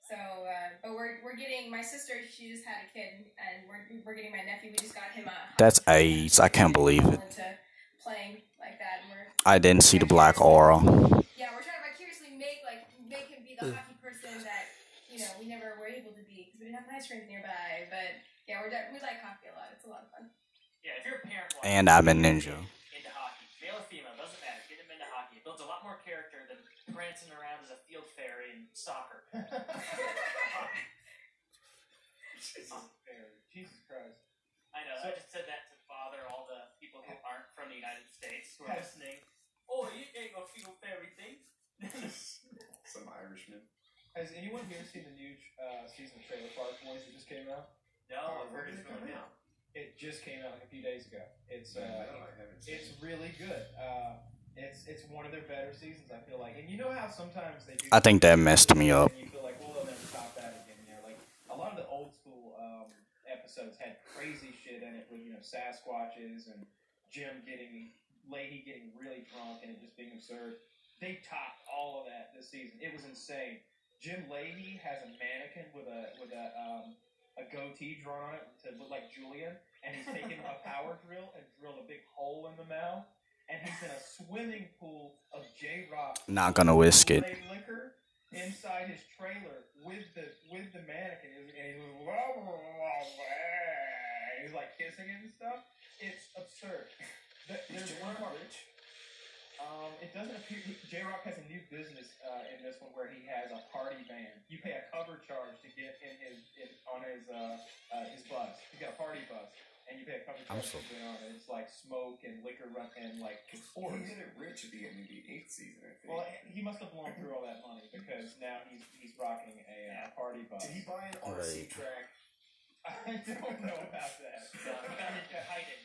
So, but we're getting, my sister, she just had a kid, and we're getting my nephew, we just got him a... That's AIDS. I can't believe it. ...into playing like that, and I didn't see the black aura. yeah, we're trying to vicariously make, like, And I'm a ninja. Into hockey. Male or female, doesn't matter. Get him into hockey. It builds a lot more character than prancing around as a field fairy in soccer. Jesus Christ. I know, I just said that to bother all the people who aren't from the United States who are listening. Oh, you ain't no field fairy thing. Some Irishman. Has anyone here seen the new season of Trailer Park Boys that just came out? No, I've heard it's really good. It just came out like a few days ago. It's really good. It's one of their better seasons, I feel like. And you know how sometimes they do. I think that messed me up. And you feel like, well, they'll never top that again. You know, like a lot of the old school episodes had crazy shit in it with Sasquatches and Leahy getting really drunk and it just being absurd. They topped all of that this season. It was insane. Jim Leahy has a mannequin with a goatee drawn on it to look like Julian, and he's taken a power drill and drilled a big hole in the mouth, and he's in a swimming pool of J-Rock. Not gonna whisk it. Liquor inside his trailer with the mannequin, and he's like kissing it and stuff. It's absurd. There's one part. It doesn't appear. J-Rock has a new business in this one where he has a party van. You pay a cover charge to get on his bus. He's got a party bus, and you pay a cover charge to get on it. It's like smoke and liquor run and like sports. He did it rich at the end of the 8th season, I think. Well, he must have blown through all that money because now he's rocking a party bus. Did he buy an RC track? I don't know about that. Hiding.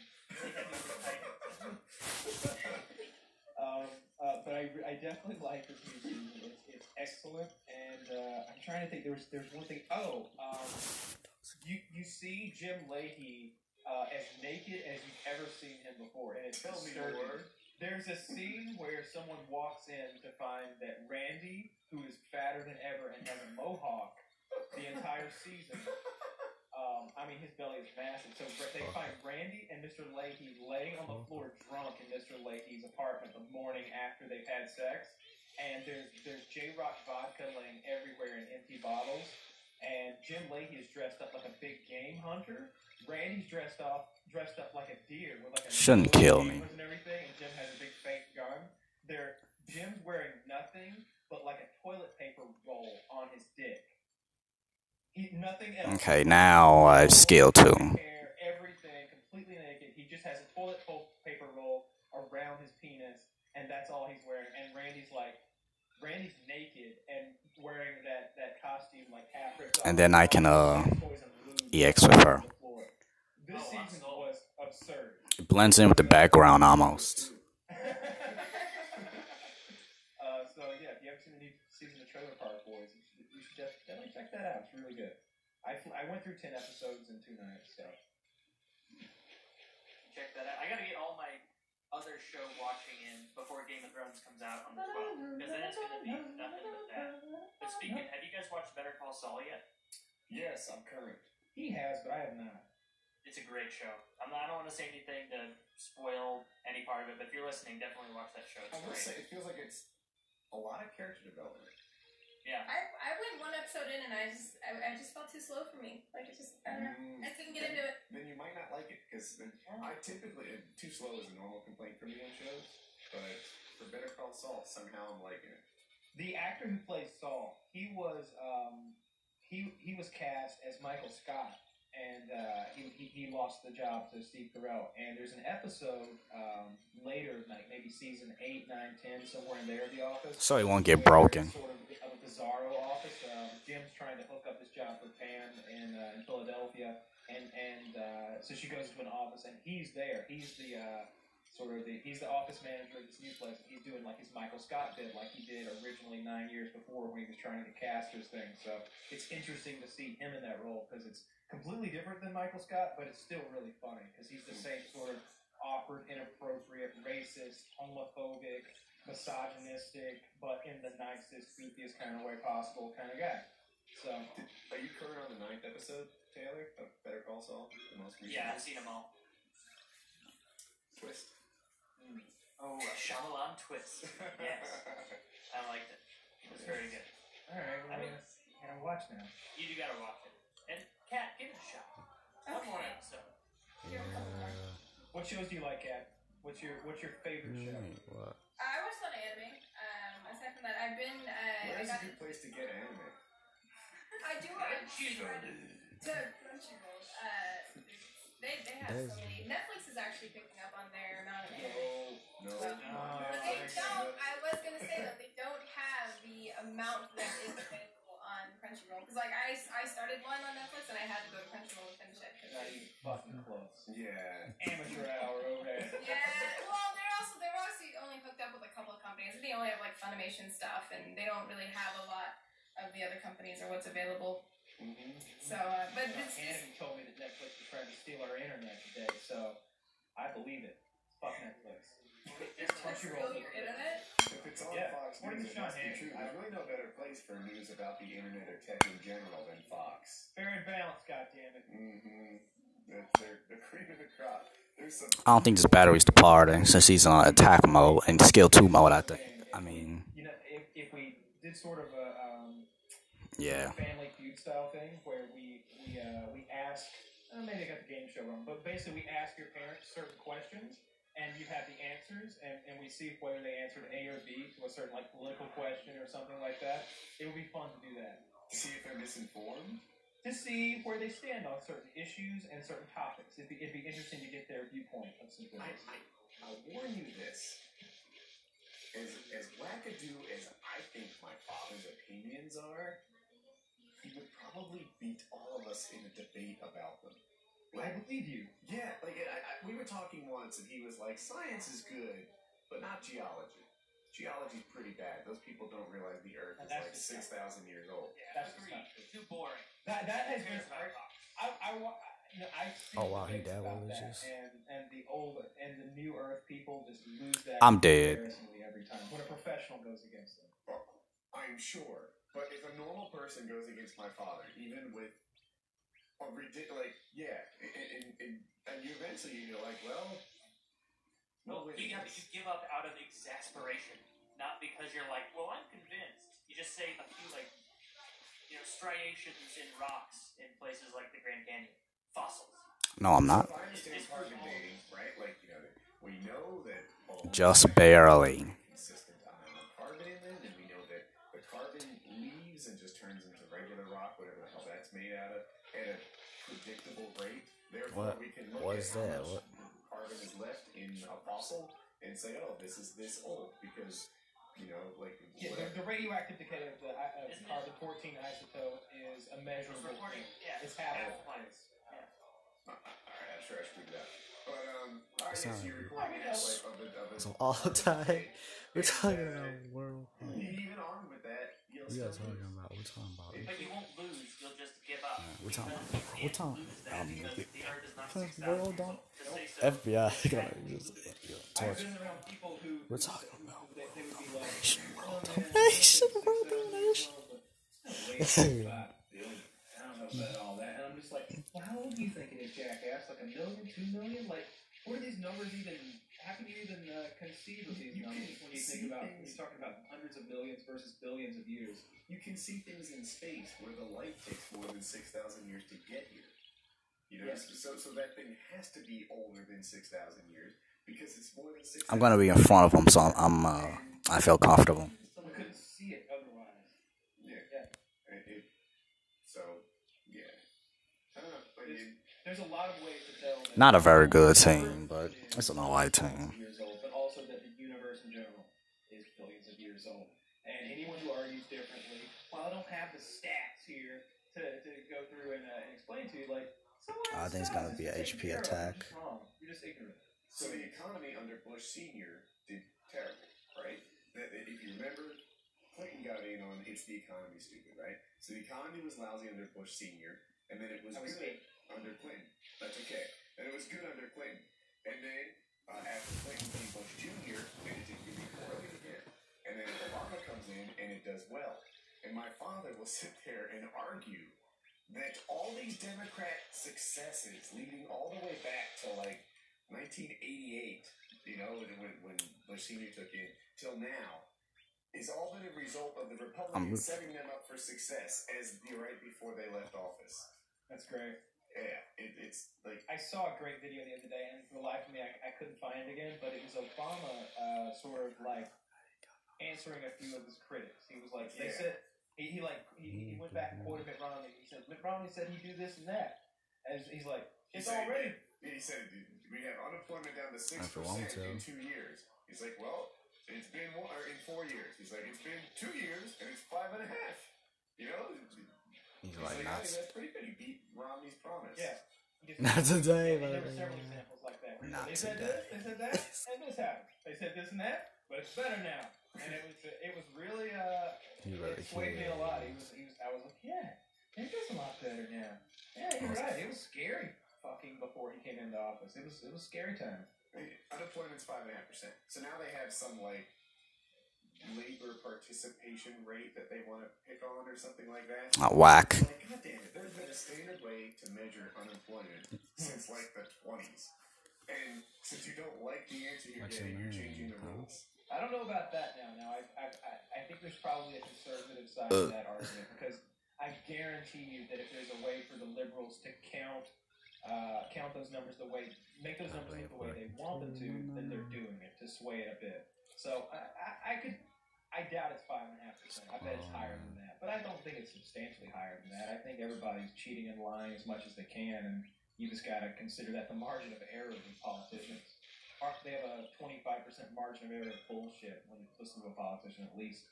But I definitely like this new season. It's excellent, and I'm trying to think. There's one thing. You see Jim Leahy as naked as you've ever seen him before, and it's disturbing. There's a scene where someone walks in to find that Randy, who is fatter than ever and has a mohawk the entire season. His belly is massive. So they find Randy and Mr. Leahy laying on the floor drunk in Mr. Leahy's apartment the morning after they've had sex. And there's J-Rock vodka laying everywhere in empty bottles. And Jim Leahy is dressed up like a big game hunter. Randy's dressed up like a deer with like a shouldn't kill me. And everything. And Jim has a big fake gun. Jim's wearing nothing but like a toilet paper roll on his dick. Nothing else. Okay, now skill 2. Everything completely naked. He just has a toilet paper roll around his penis, and that's all he's wearing. And Randy's naked and wearing that costume like half ripped off. And then I can EX with her. This season was absurd. It blends in with the background almost. So yeah, if you haven't seen the new season of Trailer Park Boys, you should definitely check that out. It's really good. I went through 10 episodes in 2 nights, so. Check that out. I gotta get all my other show watching in before Game of Thrones comes out on the 12th, because then it's gonna be nothing but that. But speaking, have you guys watched Better Call Saul yet? Yes, I'm current. He has, but I have not. It's a great show. I don't want to say anything to spoil any part of it, but if you're listening, definitely watch that show. It's I will great. say, it feels like it's a lot of character development. Yeah. I went 1 episode in and I just felt too slow for me. Like it just I don't know. I couldn't get into it. Then you might not like it because I typically too slow is a normal complaint for me on shows, but for Better Call Saul, somehow I'm liking it. The actor who plays Saul, he was cast as Michael Scott, and he lost the job to Steve Carell. And there's an episode later, like maybe season 8, 9, 10, somewhere in there, The Office. So it won't get broken. Sort of a bizarro office. Jim's trying to hook up this job for Pam in Philadelphia, and so she goes to an office, and he's there. He's the he's the office manager of this new place. And he's doing like his Michael Scott bit, like he did originally 9 years before when he was trying to cast his thing. So it's interesting to see him in that role because it's completely different than Michael Scott, but it's still really funny because he's the same sort of awkward, inappropriate, racist, homophobic, misogynistic, but in the nicest, goofiest kind of way possible kind of guy. So, are you current on the 9th episode, Taylor, of Better Call Saul? The most recent? Yeah, I've seen them all. Twist. Oh, a Shyamalan twist. Yes. I liked it. It was very good. Alright, well, I gotta watch now. You do gotta watch it. And, Kat, give it a shot. One more episode. What shows do you like, Kat? What's your favorite show? What? I watch a lot of anime. Aside from that, I've been. Where's a good place to get anime? I do watch Crunchyroll. They have so many. Netflix is actually picking up on their amount of anime. No. But they don't. I was gonna say that they don't have the amount that is available on Crunchyroll. Because like I started one on Netflix and I had to go to Crunchyroll to finish it. Not even fucking close. Yeah. Amateur hour over there. Yeah. Well, they're also only hooked up with a couple of companies. They only have like Funimation stuff, and they don't really have a lot of the other companies or what's available. Mm-hmm. So, but it's Annie told me that Netflix was trying to steal our internet today, so I believe it. Fuck Netflix. Crunchyroll your internet. If it's on Yeah. Fox According News, to it must Sean be Hannity. true. There's really no better place for news about the internet or tech in general than Fox. Fair and balanced, goddammit. Mm-hmm. They're the cream of the crop. There's some. I don't think this battery's departing since he's on attack mode and skill 2 mode. I think. I mean, You know, if we did sort of a yeah. Family Feud style thing where we ask, maybe I got the game show wrong, but basically we ask your parents certain questions and you have the answers and we see whether they answered A or B to a certain like political question or something like that. It would be fun to do that. See if they're misinformed. To see where they stand on certain issues and certain topics. It'd be interesting to get their viewpoint of some things. I'll warn you this. As wackadoo as I think my father's opinions are, he would probably beat all of us in a debate about them. I believe you. Yeah, like we were talking once, and he was like, "Science is good, but not geology. Geology's pretty bad. Those people don't realize the Earth is like 6,000 years old." Yeah, That's agreed. Too boring. That has been. Oh, wow, he died. What was this? And the old and the new Earth people just lose that. I'm dead. Embarrassingly every time when a professional goes against them. Well, I'm sure, but if a normal person goes against my father, even with a ridiculous, like, yeah, and you eventually you're like, well, No, you give up out of exasperation, not because you're like, well, I'm convinced. You just say a few like, striations in rocks in places like the Grand Canyon, fossils. No, I'm not. So I understand carbon dating, right? Like, we know that Just barely. consistent amount of carbon in them, and we know that the carbon leaves and just turns into regular rock, whatever the hell that's made out of, at a predictable rate. Therefore, we can look at how much carbon is left in a fossil and say, oh, this is this old, because, the radioactive decay of the carbon-14 isotope is a measurable thing. It's happening. Alright, I'm sure I screwed it up. But, alright, so you're recording So all the time, we're talking about world. even armed with that, We're talking about. But you won't lose. You'll just give up. We're talking Because the Earth is not 6,000 world years don't. old. To say so. FBI gonna just I've torture. been around people who We're talking about they would be like, world domination. World domination. I don't know about all that. And I'm just like, well, how old do you think it is, jackass? Like 1 million, 2 million? Like, what are these numbers even? How can you even conceive of these numbers when you think about when you're talking about hundreds of millions versus billions of years? You can see things in space where the light takes more than 6,000 years to get here. So that thing has to be older than 6,000 years because it's more than 6,000. I'm gonna be in front of him, so I feel comfortable. Someone couldn't see it otherwise. Yeah. I don't know. But There's a lot of ways to tell. That Not a very good team, but it's an alright team. Years old, but also that the universe in general is billions of years old. And anyone who argues differently, while I don't have the stats here to go through and explain to you, like, I think it's gonna be a HP attack. You're just wrong. You're just ignorant. So the economy under Bush Sr. did terrible, right? If you remember, Clinton got in on it's the economy stupid, right? So the economy was lousy under Bush Sr. and then it was good under Clinton. That's okay. And it was good under Clinton. And then after Clinton came Bush Jr. and it did really poorly again. And then Obama comes in and it does well. And my father will sit there and argue that all these Democrat successes leading all the way back to like 1988, when Bush Sr. took in, till now, is all been a result of the Republicans setting them up for success as right before they left office. That's great. it's like I saw a great video the other day, and for the life of me, I couldn't find it again. But it was Obama, sort of like answering a few of his critics. He was like, they said he went back and quoted Mitt Romney. He said Mitt Romney said he'd do this and that. As he's like, it's already. He said we have unemployment down to 6% in 2 years. He's like, well, it's been in 4 years. He's like, it's been 2 years and it's 5.5. You know. He's like, that's pretty good. He beat Romney's promise. Yeah. Not today, but there were several examples like that. Not they said today. this, they said that, and this happened. They said this and that, but it's better now. And it was really it swayed me a lot. I was like, yeah, it is a lot better now. Yeah, you're right. It was scary fucking before he came into office. It was scary time. Unemployment's 5.5%. So now they have some like labor participation rate that they want to pick on or something like that. Whack. Like, God damn it, there's been a standard way to measure unemployment since like the 20s. And since you don't like the answer you're getting, you're changing the rules. I don't know about that now. I think there's probably a conservative side to that argument, because I guarantee you that if there's a way for the liberals to count those numbers make those numbers look the way they want them to, then they're doing it to sway it a bit. So I doubt it's 5.5%. I bet it's higher than that, but I don't think it's substantially higher than that. I think everybody's cheating and lying as much as they can, and you just got to consider that the margin of error with politicians. They have a 25% margin of error of bullshit when you listen to a politician, at least.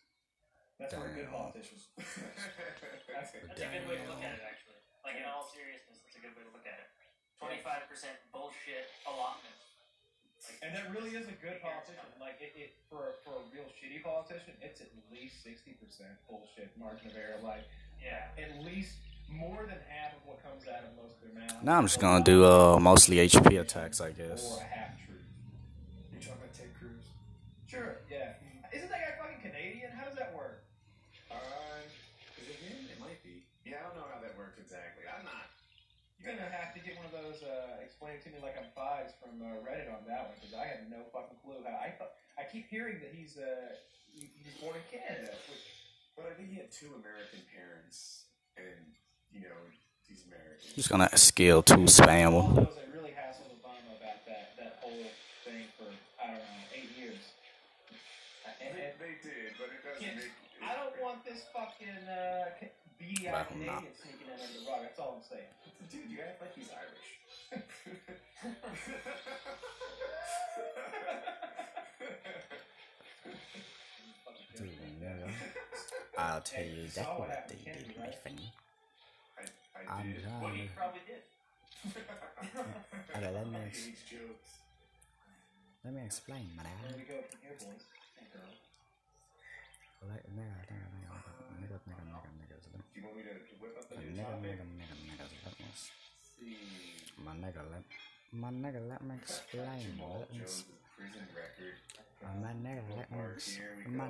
That's for a good politician. That's a good way to look at it, actually. Like, in all seriousness, that's a good way to look at it. 25% bullshit allotment. And that really is a good politician. Like, for a real shitty politician, it's at least 60% bullshit margin of error. Like, at least more than half of what comes out of most of their mouths. Now I'm just gonna do mostly HP attacks, I guess. Or a half truth. You're talking about Ted Cruz? Sure, yeah. Isn't that guy fucking Canadian? How does that work? Is it him? It might be. Yeah, I don't know how that works exactly. I'm not. You're gonna have to get one of those explain it to me like I'm fives from Reddit on that one, because I have no fucking clue how. I keep hearing that he's born in Canada, but I think he had 2 American parents, and you know he's American. He's gonna scale to spam. All those I really hassled Obama about that whole thing for I don't know 8 years. And they did, but it doesn't make. I don't want this fucking beady-eyed Canadian sneaking in under the rug. That's all I'm saying. Dude, you act like he's Irish. I'll tell you exactly what they did, my friend. I did. Well, he probably did. Okay, let me explain, man. Where we go from here, boys and girls? Do you want me to whip up the new topic? My nigga, let me explain. Jamal Jones' prison record. My nigga, let me explain. I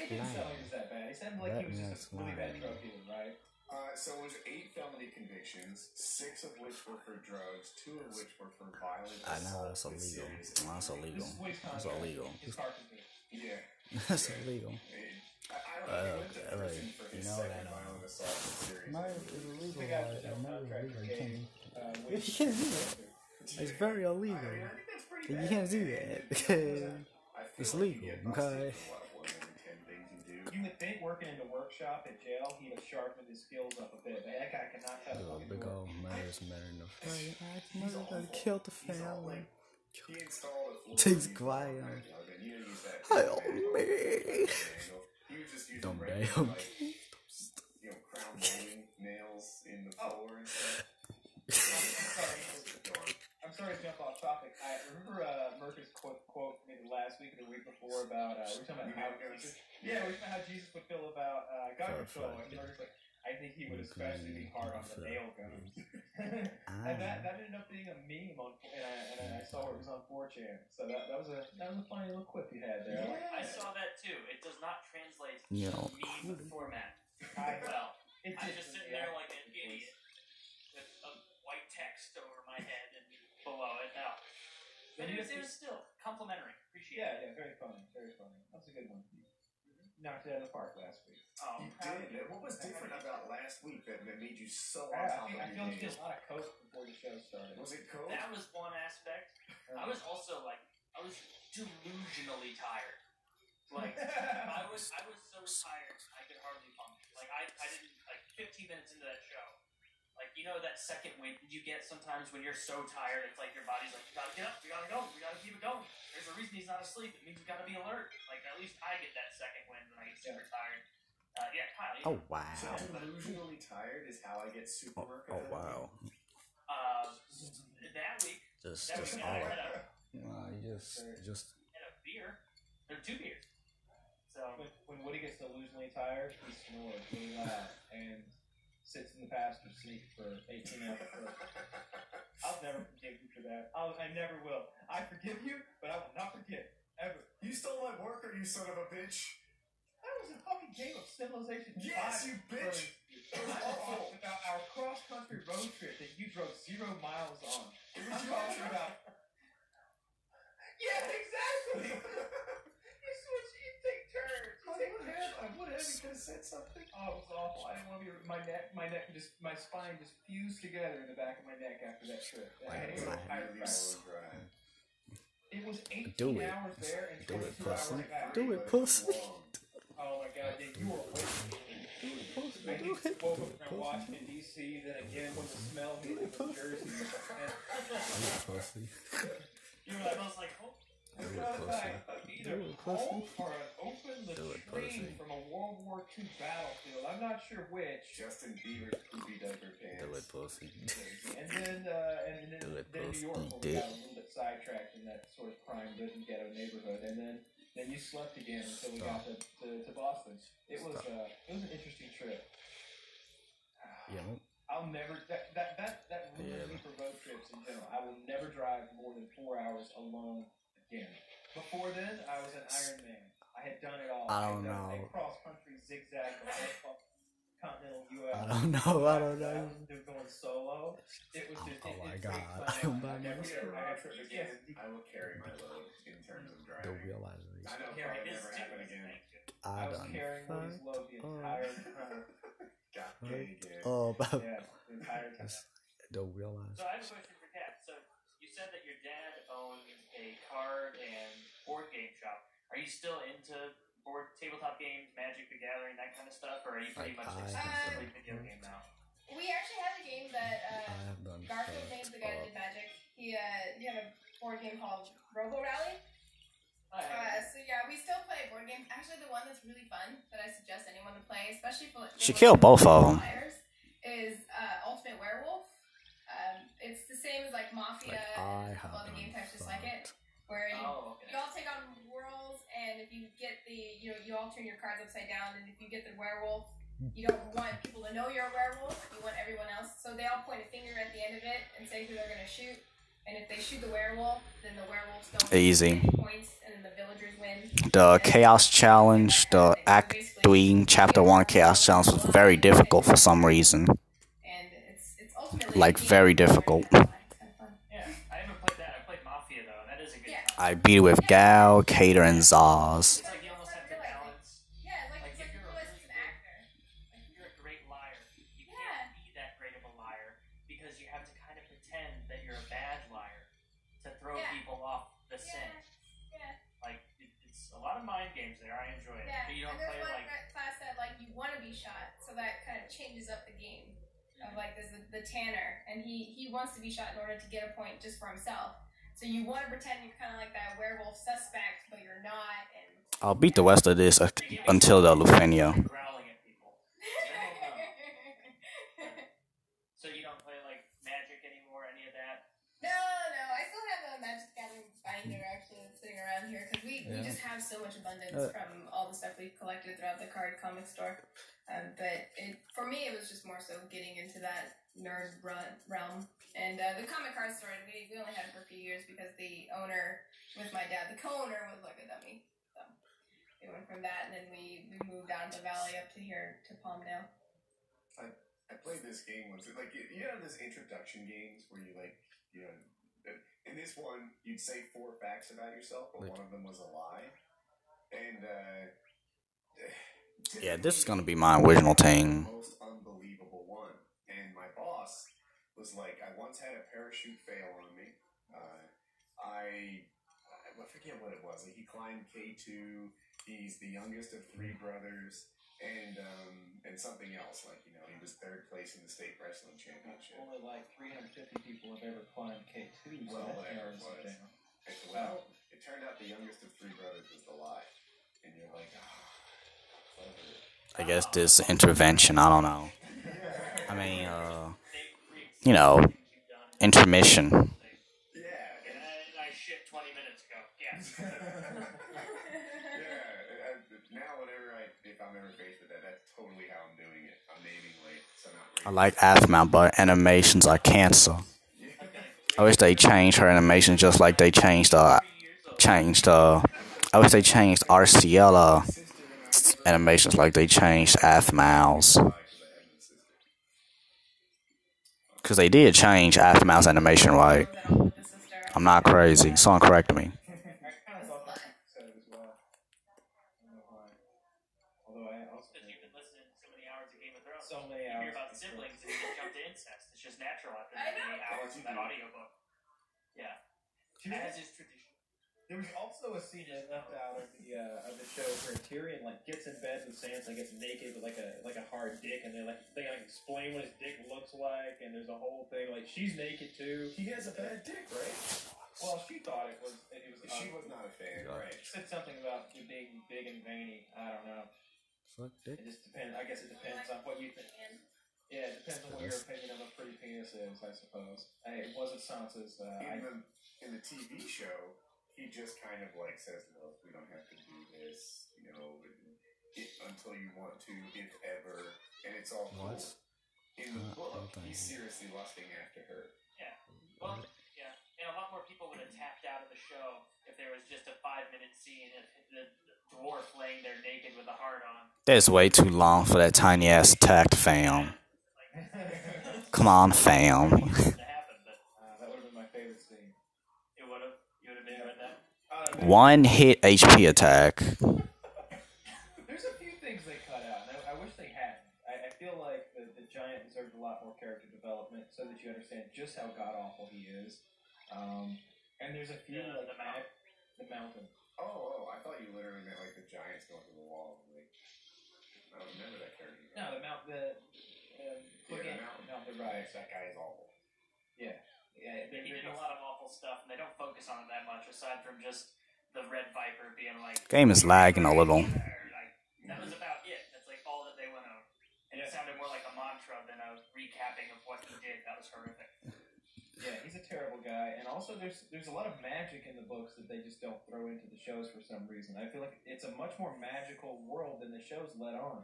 didn't tell he was that bad. He sounded like he was just a really bad drug dealer, right? So it was 8 felony convictions, 6 of which were for drugs, 2 of which were for violent assault. I know that's illegal. That's illegal. That's illegal. Yeah. That's illegal. I don't know. You know that. No, it's illegal. You can't do that. It's very illegal. You can't do that because it's legal. Okay. You would think working in the workshop at jail, he'd have sharpened his skills up a bit. Man, that guy cannot have a big old murders matter in the fight. Mother killed the family. Takes quiet. Help me. Don't bail. Crown molding nails in the floor and stuff. I'm sorry to jump off topic. I remember Murphy's quote maybe last week or the week before about we were talking about how Jesus would feel about gun control. And Murphy's like, I think he would especially be hard on the nail guns. And that ended up being a meme on, and I saw it was on 4chan. So that was a funny little quip you had there. Yeah. I saw that too. It does not translate to meme format. Well, I'm just sitting there like an idiot with a white text over my head and below it. No. But it was still complimentary. Appreciate it. Yeah, very funny. Very funny. That's a good one. knocked it out of the park last week. Oh, you did. What was different about last week that made you so on I top of feel your like game? a lot of coke before the show started. Was it coke? That was one aspect. I was also like, I was delusionally tired. Like, I was so tired I could hardly function. Like, I didn't, like, 15 minutes into that show, like, you know that second wind you get sometimes when you're so tired, it's like your body's like, you gotta get up, we gotta go, we gotta keep it going. There's a reason he's not asleep. It means we gotta be alert. Like, at least I get that second wind when I get super tired. Yeah, Kyle. Oh wow. So delusionally tired is how I get super work. Oh wow. That week, Just I all. had Just. a beer. There were 2 beers. So When Woody gets delusionally tired, he snores really loud and sits in the passenger seat for 18 hours. I'll never forgive you for that. I never will. I forgive you, but I will not forget. Ever. You stole my worker, you son of a bitch. That was a fucking game of Civilization 5. Yes, you bitch. I'm talking about our cross-country road trip that you drove 0 miles on. I'm talking about... Yeah, exactly! You switch, you take turns. I would have. You could have said something. Oh, it was awful. I didn't want to be... My spine just fused together in the back of my neck after that trip. It was 18 hours there and 22 hours back. Do it, pussy. Oh my god, dude, you were waiting. I just woke up from Washington, D.C., then again when the smell hit New Jersey. you were like, I was like, oh. Either home or an open latrine from a World War II battlefield. I'm not sure which. Justin Bieber poopy diaper pants. Do it, pussy. And then New York, where we got a little bit sidetracked in that sort of crime-ridden ghetto neighborhood, and then you slept again until we got to Boston. It was an interesting trip. Yeah. I'll never that ruins me for road trips in general. I will never drive more than 4 hours alone again. Before then, I was an Iron Man. I had done it all. I don't know. I cross country zigzag the whole continental U.S. I don't know. I was going solo. It was just. Oh my it god. takes I am by If we myself. ever have a trip again, I will carry my load in terms of driving. Don't realize this. I know it'll probably never happen again. I was carrying Woody's load the entire time. God dang it. Oh, Yeah, the entire time. don't realize. So I have a question for Kat. So you said that your dad owned a card and board game shop. Are you still into tabletop games, Magic the Gathering, that kind of stuff, or are you pretty much exclusively video game now? We actually had a game that I have done Garfield made, the guy that did Magic. He had a board game called Robo Rally. So yeah, we still play board games. Actually, the one that's really fun that I suggest anyone to play, especially for She killed both of them. Is Ultimate Werewolf. It's the same as like Mafia and a couple other game types just like it, where you all take on worlds, and if you get you all turn your cards upside down, and if you get the werewolf, you don't want people to know you're a werewolf. You want everyone else, so they all point a finger at the end of it and say who they're gonna shoot. And if they shoot the werewolf, then the werewolves don't Easy. get any points, and then the villagers win. The Chaos Challenge, the Act 3, Chapter 1 Chaos Challenge was very difficult for some reason. And it's ultimately Like, very difficult. Yeah, I haven't played that. I played Mafia though, and that is a good. I beat it with Gal, Cater, and Zaz. It's like you almost have to balance. Yeah, Like it's if like you you're realize it's an actor. Like you're a great liar, you can't be that great of a liar because you have to kind of pretend that you're a bad liar to throw people off the scent. Yeah. Like it's a lot of mind games there. I enjoy it. Yeah, But you don't and there's play one like class that like you want to be shot, so that kind of changes up the game. Of like there's the Tanner, and he wants to be shot in order to get a point just for himself. So you want to pretend you're kind of like that werewolf suspect, but you're not. And I'll beat the rest of this until the Lufenia. growling at people. So you don't play like Magic anymore, any of that? No, I still have a Magic the Gathering binder actually sitting around here because we just have so much abundance from all the stuff we've collected throughout the card comic store. But for me, it was just more so getting into that nerd realm. And the comic card store, we only had it for a few years because the owner, with my dad, the co-owner, was like a dummy. So we went from that, and then we moved down the valley up to here to Palmdale. I played this game once. Like, you know those introduction games where you like, in this one, you'd say 4 facts about yourself, but one of them was a lie. And Yeah, this is gonna be my original thing. Most unbelievable one. And my boss was like, I once had a parachute fail on me. I forget what it was. Like, he climbed K2. He's the youngest of 3 brothers, and something else. Like, you know, he was 3rd place in the state wrestling championship. Only like 350 people have ever climbed K2. So Well, that whatever it narrows was. it down. Well, it turned out the youngest of 3 brothers was the lie, and you're like, I guess this intervention. I don't know. I mean, you know, intermission. yeah. And I shit 20 minutes ago. Yes. Now whenever if I'm ever faced with that, that's totally how I'm doing it. I'm naming late, so not I ready. like Aphmau, but animations are cancer. I wish they changed her animation just like they changed I wish they changed Arciela animations like they changed Aphmau's. Because they did change Aphmau's animation, right? I'm not crazy. Someone correct me. I kind of thought that said it as well. I don't know why. Although I also Because you've been listening to so many hours of Game of Thrones. so many You hours. hear about the siblings and you just jump to incest. It's just natural after I that many know. hours of that audiobook. Yeah. As is tradition. There was also a scene that left out of the show where Tyrion like gets in bed with Sansa, gets naked with like a hard dick, and they explain what his dick looks like, and there's a whole thing like she's naked too. He has a bad dick, right? Well, she thought it was. She was not a fan, right? She said something about you being big and veiny. I don't know. It just depends. I guess it depends on what you think. Yeah, it depends on what your opinion of a pretty penis is, I suppose. Hey, it wasn't Sansa's. In the TV show, he just kind of like says, "Look, we don't have to do this, you know, until you want to, if ever," and it's all cool. In the book, he's seriously lusting after her. Yeah. Well, yeah. And a lot more people would have tapped out of the show if there was just a 5-minute scene of the dwarf laying there naked with a heart on. That's way too long for that tiny ass attack, fam. Come on, fam. To happen, but That would have been my favorite scene. it would have. You would have enjoyed that. One hit HP attack. There's a few things they cut out, and I wish they hadn't. I feel like the giant deserved a lot more character development so that you understand just how god awful he is. And there's a few like the mountain. Oh, I thought you literally meant like the giants going through the wall. Like, I don't remember that character. No, the mountain. The rise. That guy is awful. Yeah. He did a lot of awful stuff, and they don't focus on it that much, aside from just the Red Viper being like. Game is lagging a little. Like, that was about it. That's like all that they went on. And it sounded more like a mantra than a recapping of what he did. That was horrific. Yeah, he's a terrible guy, and also there's a lot of magic in the books that they just don't throw into the shows for some reason. I feel like it's a much more magical world than the shows let on,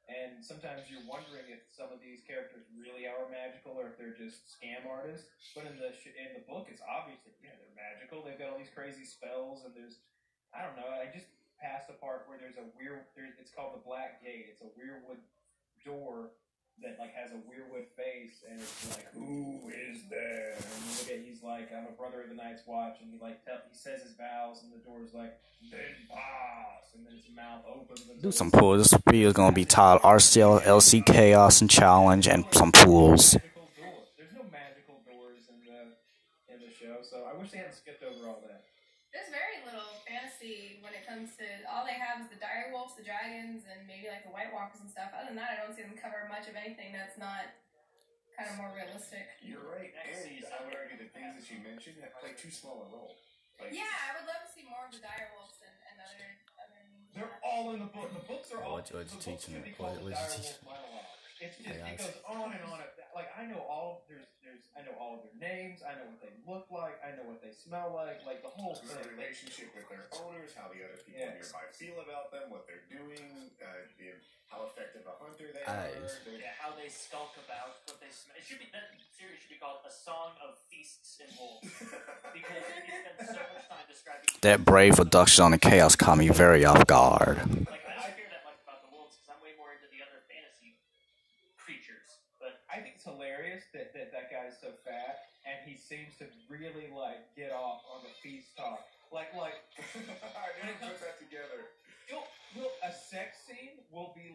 and sometimes you're wondering if some of these characters really are magical or if they're just scam artists. But in the book, it's obviously they're magical. They've got all these crazy spells, and I don't know. I just passed a part where there's it's called the Black Gate. It's a weirwood door that like has a weirwood face, and it's like, who is there? And you look at, he's like, I'm a brother of the Night's Watch, and he says his vows, and the door's like, then pass, and then his mouth opens. And Do some pools. This video is gonna be titled RCL, LC Chaos and Challenge, and some pools. There's no magical doors in the show, so I wish they hadn't skipped over all that. There's very little fantasy when it comes to all they have is the dire wolves, the dragons, and maybe like the White Walkers and stuff. Other than that, I don't see them cover much of anything that's not kind of more realistic. You're right, and I would argue the things that you mentioned have played too small a role. Like, Yeah, I would love to see more of the dire wolves and other. They're all in the book. The books are all. What'd you teach me? What What'd you teach me? It's just it goes on and on. Like I know all I know all of their names. I know what they look like. I know what they smell like. Like the whole the thing. relationship with their owners, how the other people nearby feel about them, what they're doing, how effective a hunter they are. Yeah, how they skulk about, what they smell. That series should be called A Song of Feasts and Wolves. Because he spends so much time describing. That brave reduction on the chaos caught me very off guard. Like I don't care that much about the wolves because I'm way more into the other fantasy creatures. But I think it's hilarious that guy is so fat, and he seems to really like get off on the feast talk. Like I never put that together. A sex scene will be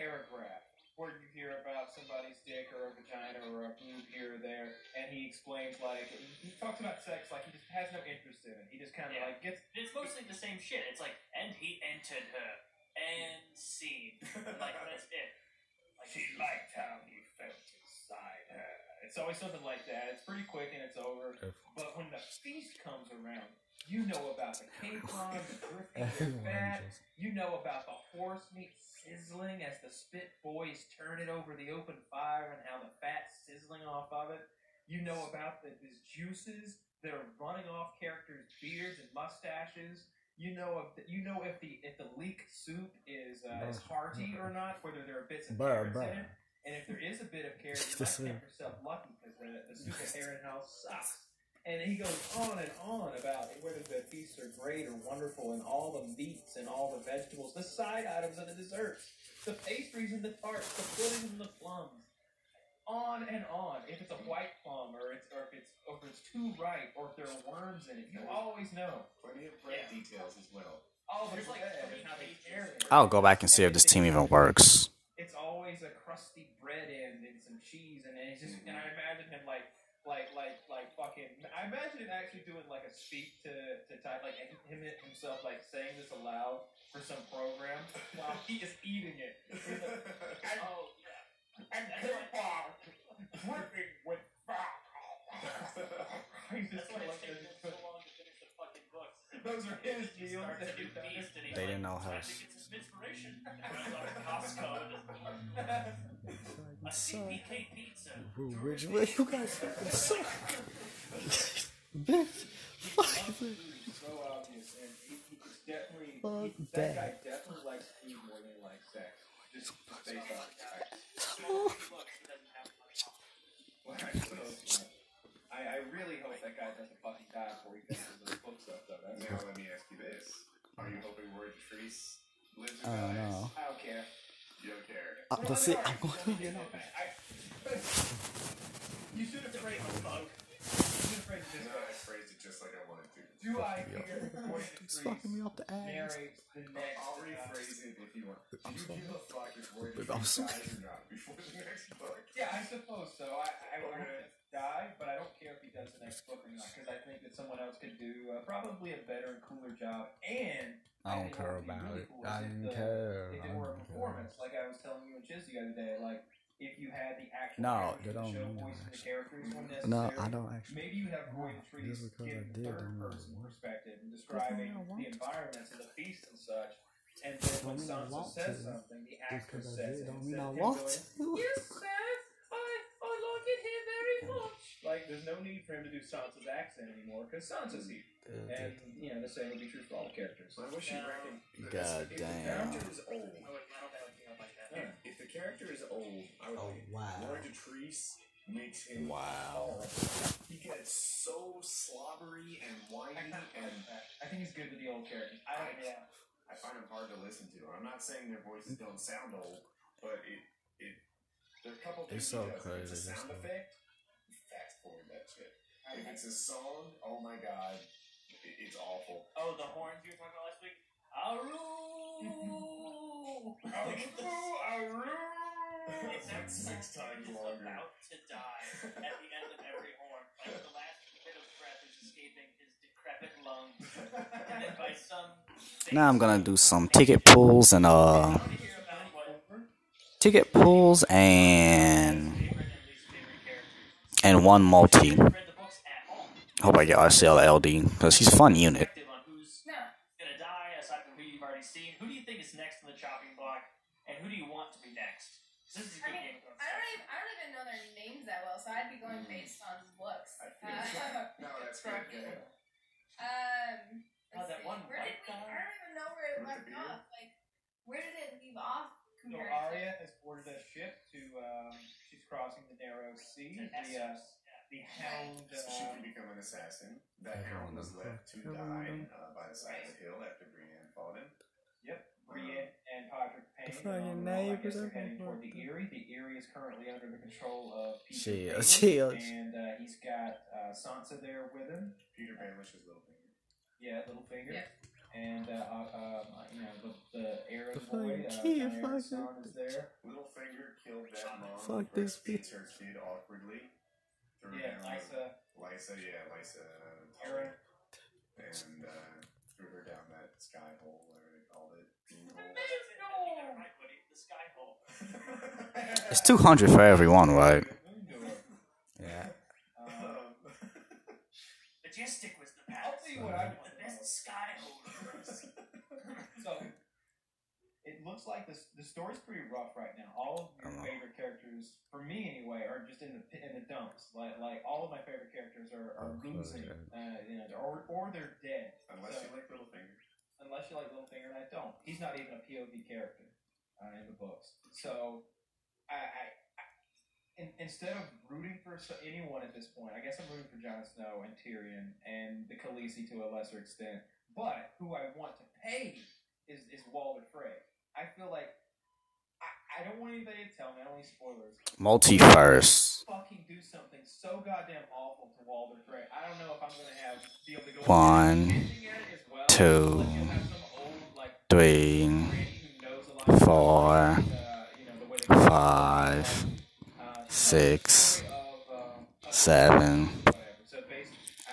paragraph where you hear about somebody's dick or a vagina or a boob here or there, and he explains like he talks about sex like he just has no interest in it. He just kind of like gets. It's mostly the same shit. It's like, and he entered her and scene. Like that's it. Like She liked how he felt inside her. It's always something like that. It's pretty quick and it's over. But when the feast comes around, you know about the capon, the drifting fat. You know about the horse meat sizzling as the spit boys turn it over the open fire and how the fat's sizzling off of it. You know about these juices that are running off characters' beards and mustaches. You know if the leek soup is hearty or not, whether there are bits of carrots in it. And if there is a bit of carrot, you might count yourself lucky because the soup at Aaron House sucks. And he goes on and on about whether the feasts are great or wonderful and all the meats and all the vegetables, the side items and the desserts, the pastries and the tarts, the puddings and the plums. On and on. If it's a white plum or if it's too ripe or if there are worms in it, you always know. Plenty of bread details as well. All the bread and how they carry it. I'll go back and see if this team even works. It's always a crusty bread end and some cheese and it's just and I imagine him like fucking. I imagine him actually doing like a speak to type like him himself like saying this aloud for some program while he is eating it. Like, oh yeah, and dripping with fat. That's why it's taking so long to finish the fucking books. Those are his meals. They didn't know how. To get some inspiration. Costco. A CPK pizza. Which way you guys suck? Bitch. Fuck. So obvious, and he's definitely that guy definitely likes food more than he likes sex. Just based off I really hope that guy doesn't fucking die before he finishes those book stuff though. Now let me ask you this: are you hoping Word Trace lives or I don't dies? know. I don't care. You don't care. That's it. I'm going to get up. You should have phrased the bug. You should have phrased it this No, way. I phrased it just like I wanted to. Do I hear It's fucking me up the ass. narrates the next I'll rephrase it if you want. Do you give a fuck if Word But Trace I'm so- dies or not before the next book? Yeah, I suppose so. I want him to die, but I don't care if he does the next book or not, because I think that someone else could do probably a better and cooler job. And I don't think care what would be about really it. cool I is don't if care. If it were a performance, like I was telling you and Chiz the other day, like if you had the actual No, actors they in the don't show mean that, voicing the actually. characters when No, necessary. I don't actually. Maybe you have Roy and Trees Just because I give did, third don't person mean I want. perspective and describing I want the to. environments and the feast and such. And then when I Sansa want says to. something, the Just actor because I says did, it. don't Instead mean I of him want going, to. yes, sir, I like it here very much. Like, there's no need for him to do Sansa's accent anymore, because Sansa's here. And, you know, the same would be true for all the characters. I wish you reckoned. God If the damn. character is old, I don't think like that. if the character is old, I would Oh, think wow. Word Trace makes him Wow. horrible. He gets so slobbery and whiny, and I think he's good with the old characters. I find him hard to listen to. I'm not saying their voices don't sound old, but there are a couple things It's so he does. If crazy, it's a this sound one. effect, fast forward that shit. If it's a song, oh my god, it's awful. Oh, the horns you were talking about last week? It's Like 6 times longer. about to die at the end of every horn. Like the last bit of breath is escaping his decrepit lungs. And then by some Now I'm gonna do some ticket pulls and I want to hear about what ticket pulls and favorite and least favorite characters. one multi. Read the books at all. Hope I get Arciela LD because she's a fun unit. Perspective on who's No. gonna die, aside from who you've already seen. Who do you think is next on the chopping block, and who do you want to be next? This is a I good mean, game. I don't even know their names that well, so I'd be going based on looks. I feel no, that's good. Go ahead. Oh, that one Where did white we? guy? I don't even know where it With left the beard? off. Like, where did it leave off? So compared Arya has boarded a ship to, she's crossing the Narrow Sea. The Hound, So she can become an assassin. That hound was left to die by the side of the hill after Brienne fought him. yep, Brienne and Podrick Payne. The fucking I guess neighbors they're are heading toward the Eyrie. The Eyrie is currently under the control of Peter Chill. Baelish, and he's got Sansa there with him. Peter Baelish's little finger. Yeah, Littlefinger. Yeah. And, you know, the Aaron The boy, fucking kid, Aaron's fucking- son is there. there. Littlefinger killed that mom. Fuck this bitch. Her kid awkwardly. Yeah, Lysa, Aaron. and threw her down that sky hole, whatever they called it. The sky hole. It's 200 for everyone, right? Yeah. Majestic was the best. I'll tell you what I the best sky holders. So it looks like the story's pretty rough right now. All of your favorite characters, for me anyway, are just in the dumps. Like all of my favorite characters are losing, or they're dead. Unless you like Littlefinger. Unless you like Littlefinger, and I don't. He's not even a POV character in the books. So instead of rooting for anyone at this point, I guess I'm rooting for Jon Snow and Tyrion and the Khaleesi to a lesser extent. But who I want to pay is Walder Frey. I feel like I don't want anybody to tell me. I don't want any spoilers. Multiverse. Fucking do something so goddamn awful to Walder Frey. I don't know if I'm gonna be able to go. 1, 2, 3, 4, 5, 6, 7,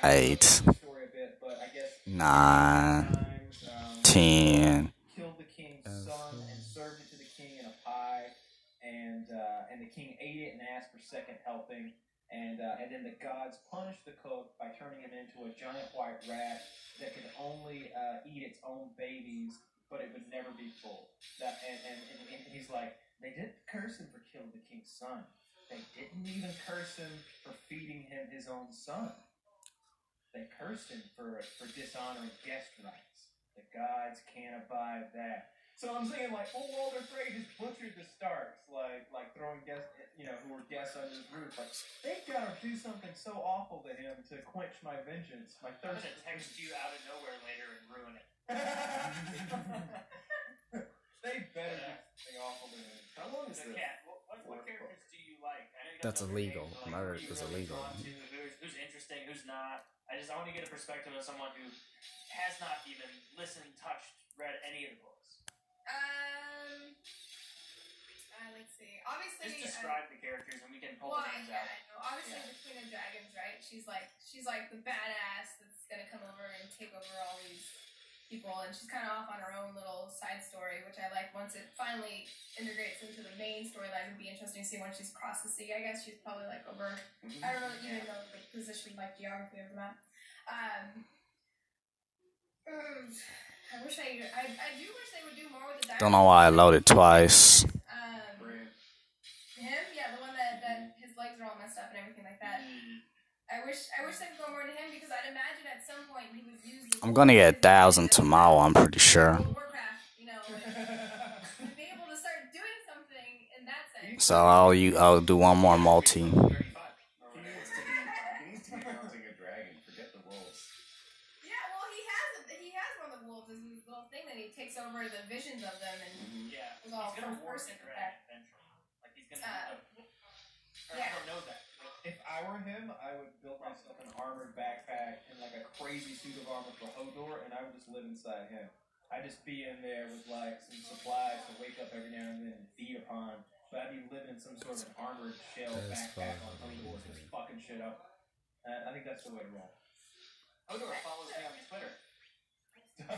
8, 9, 10. Killed the king's son and served it to the king in a pie, and the king ate it and asked for second helping, and then the gods punished the cook by turning him into a giant white rat that could only eat its own babies, but it would never be full. And he's like, they didn't curse him for killing the king's son. They didn't even curse him for feeding him his own son. They cursed him for dishonoring guest rights. The gods can't abide that. So I'm saying, like, Walder Frey just butchered the Starks, like throwing guests, who were guests under his roof. Like, they've got to do something so awful to him to quench my vengeance, my I'm thirst. gonna text you out of nowhere later and ruin it. They better do something awful to him. How long is So, this? Kat, what characters do you like? I know you got That's some illegal. names, like, Murder who you is really illegal. drawn to, who's interesting, who's not. I want to get a perspective of someone who has not even listened, touched, read any of the books. Let's see. Obviously, Just describe the characters and we can pull the names out. I know. Obviously, the Queen of Dragons, right? She's like the badass that's gonna come over and take over all these people, and she's kind of off on her own little side story, which I like. Once it finally integrates into the main storyline, it'd be interesting to see when she's crossed the sea. I guess she's probably like over. I don't really even know the position, like geography of the map. I do wish they would do more with the. Don't know why I loaded twice. Him, yeah, the one that his legs are all messed up and everything like that. I wish they would go more to him, because I'd imagine at some point he was used. I'm gonna get 1,000 tomorrow, I'm pretty sure. Warcraft, and be able to start doing something in that sense. So I'll do one more multi. He needs to be mounting a dragon. Forget the wolves. Yeah, well, he has one of the wolves. This little thing that he takes over the visions of them, and Yeah, it's all he's gonna first warp person. the dragon eventually. Like he's gonna. I don't know that. If I were him, I would build myself an armored backpack and like a crazy suit of armor for Hodor, and I would just live inside him. I'd just be in there with like some supplies to wake up every now and then and feed upon. But I'd be living in some sort of an armored shell backpack on Hodor, just fucking shit up. I think that's the way to roll. Hodor follows me on Twitter. Yeah,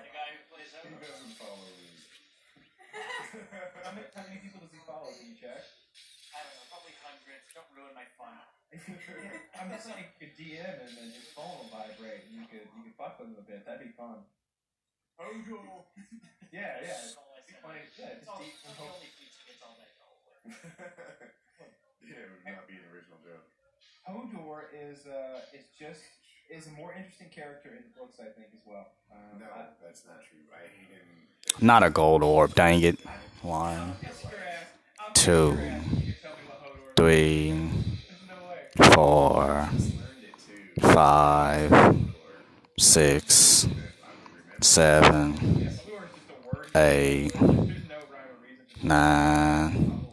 the guy who plays He Hodor. doesn't follow me. How many people does he follow? Can you check? I don't know, probably hundreds. Don't ruin my fun. I'm just saying you could DM him and his phone will vibrate, and you could fuck with him a bit. That'd be fun. Hodor. Yeah. That's all I It'd be said. funny. Yeah, It's just all, deep it's the only tweets he gets all day. Yeah, it would not be an original joke. Hodor is a more interesting character in the books, I think, as well. No, that's not true. I hate him. Not a gold orb, dang it. 1, 2, 3, 4, 5, 6, 7, 8, 9,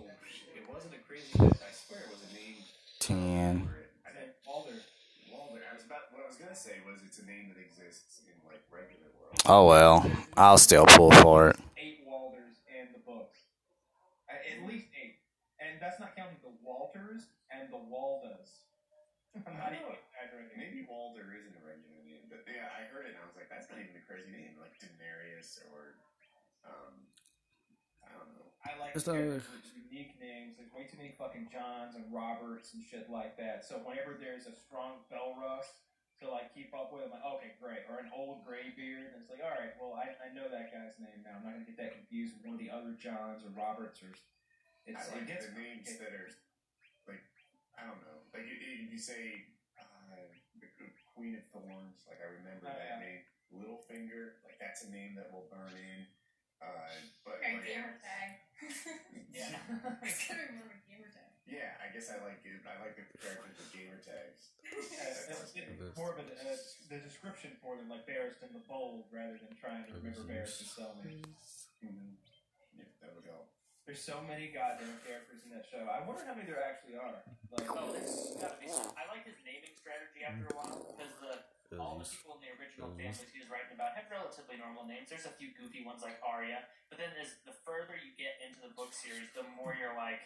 It wasn't a crazy list. I swear it was a name. 10. Walder. What I was gonna say was it's a name that exists in like regular world. Oh well, I'll still pull for it. 8 Walders, and like, that's not even a crazy name, like Daenerys or, I don't know. I like characters with unique names. There's way too many fucking Johns and Roberts and shit like that. So whenever there's a strong Belrus to like keep up with, I'm like, okay, great. Or an old Greybeard, and it's like, all right, well, I know that guy's name now. I'm not gonna get that confused with one of the other Johns or Roberts or. I like the names that are like, I don't know, like if you say the Queen of Thorns, like I remember that name. Littlefinger, like that's a name that will burn in. But Okay, like, gamer tag. Yeah. I gotta remember gamer tag. Yeah, I guess I like it. I like the characters with gamer tags. More of the description for them, like Barristan the Bold, rather than trying to remember Barristan Selmy. Yeah, that would help. There's so many goddamn characters in that show. I wonder how many there actually are. Like, there's gotta be some. I like his naming strategy after a while because all the people in the original families he was writing about had relatively normal names. There's a few goofy ones like Arya, but then as the further you get into the book series, the more you're like,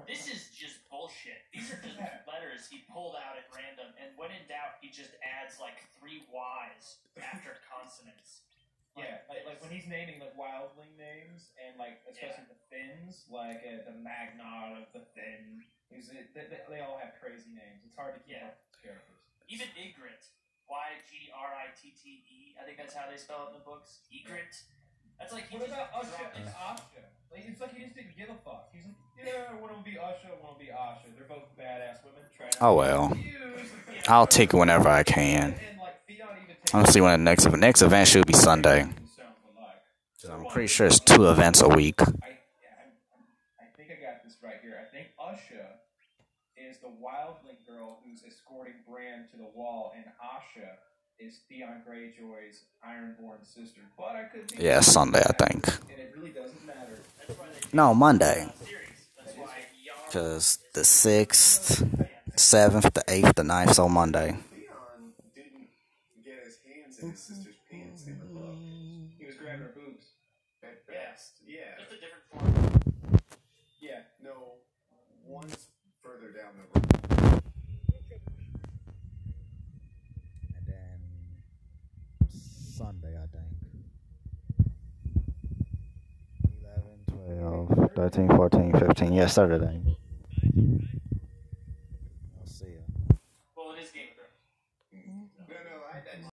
this is just bullshit. These are just letters he pulled out at random, and when in doubt, he just adds like 3 Y's after consonants. Yeah, like when he's naming like wildling names and like especially the Finns, like the Magnar of the Finn. They all have crazy names. It's hard to keep up with characters. Even Ygritte, Ygritte. I think that's how they spell it in the books. Ygritte. That's like. What about Usha and Asha? Like it's like he just didn't give a fuck. He's like, yeah, one will be Usha, one will be Asha. They're both badass women. Oh well, I'll take it whenever I can. Honestly, when the next event should be Sunday. So I'm pretty sure it's 2 events a week. I think I got this right here. I think Usha is the wildling girl who's escorting Bran to the wall, and Asha is Theon Greyjoy's Ironborn sister. But I could be Sunday, I think. And it really doesn't matter. No, Monday. Because the 6th, 7th, the 8th, the 9th, so Monday. Theon didn't get his hands in his sister's pants in the book. He was grabbing her boobs. At best, yeah. Just a different form. Yeah. No, one's further down the road. And then Sunday, I think. 11, 12, 13, 14, 15. Yeah, Saturday.